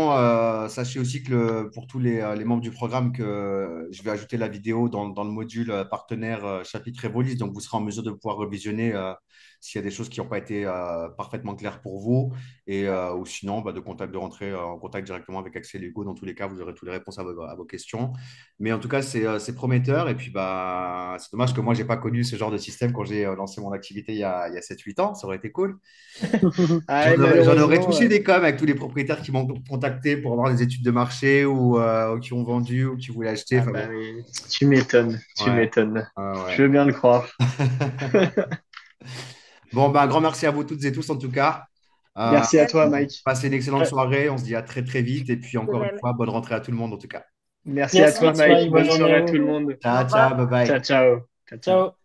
sachez aussi que pour tous les membres du programme, que je vais ajouter la vidéo dans le module partenaire chapitre Evolis. Donc, vous serez en mesure de pouvoir revisionner s'il y a des choses qui n'ont pas été parfaitement claires pour vous. Ou sinon, bah, de rentrer en contact directement avec Axel et Hugo. Dans tous les cas, vous aurez toutes les réponses à vos questions. Mais en tout cas, c'est prometteur. Et puis, bah, c'est dommage que moi, je n'ai pas connu ce genre de système quand j'ai lancé mon activité il y a 7-8 ans. Ça aurait été cool. Ah, J'en et aurais, j'en aurais malheureusement, touché des coms avec tous les propriétaires qui m'ont contacté pour avoir des études de marché ou qui ont vendu ou qui voulaient acheter. ah Enfin bah bon, oui, tu m'étonnes, tu ouais, m'étonnes. ouais. Je veux bien le croire. Bon, ben, un grand merci à vous toutes et tous en tout cas. Euh, Merci à toi, Mike. Passez une excellente Ouais, soirée. On se dit à très très vite. Et puis De encore une même. fois, bonne rentrée à tout le monde en tout cas. merci à Yes, toi, merci Mike. Mike. Bonne Bonne journée soirée à à tout vous. le monde. Au Ciao, ciao, revoir. bye Ciao, bye. ciao. Ciao, ciao. Ciao.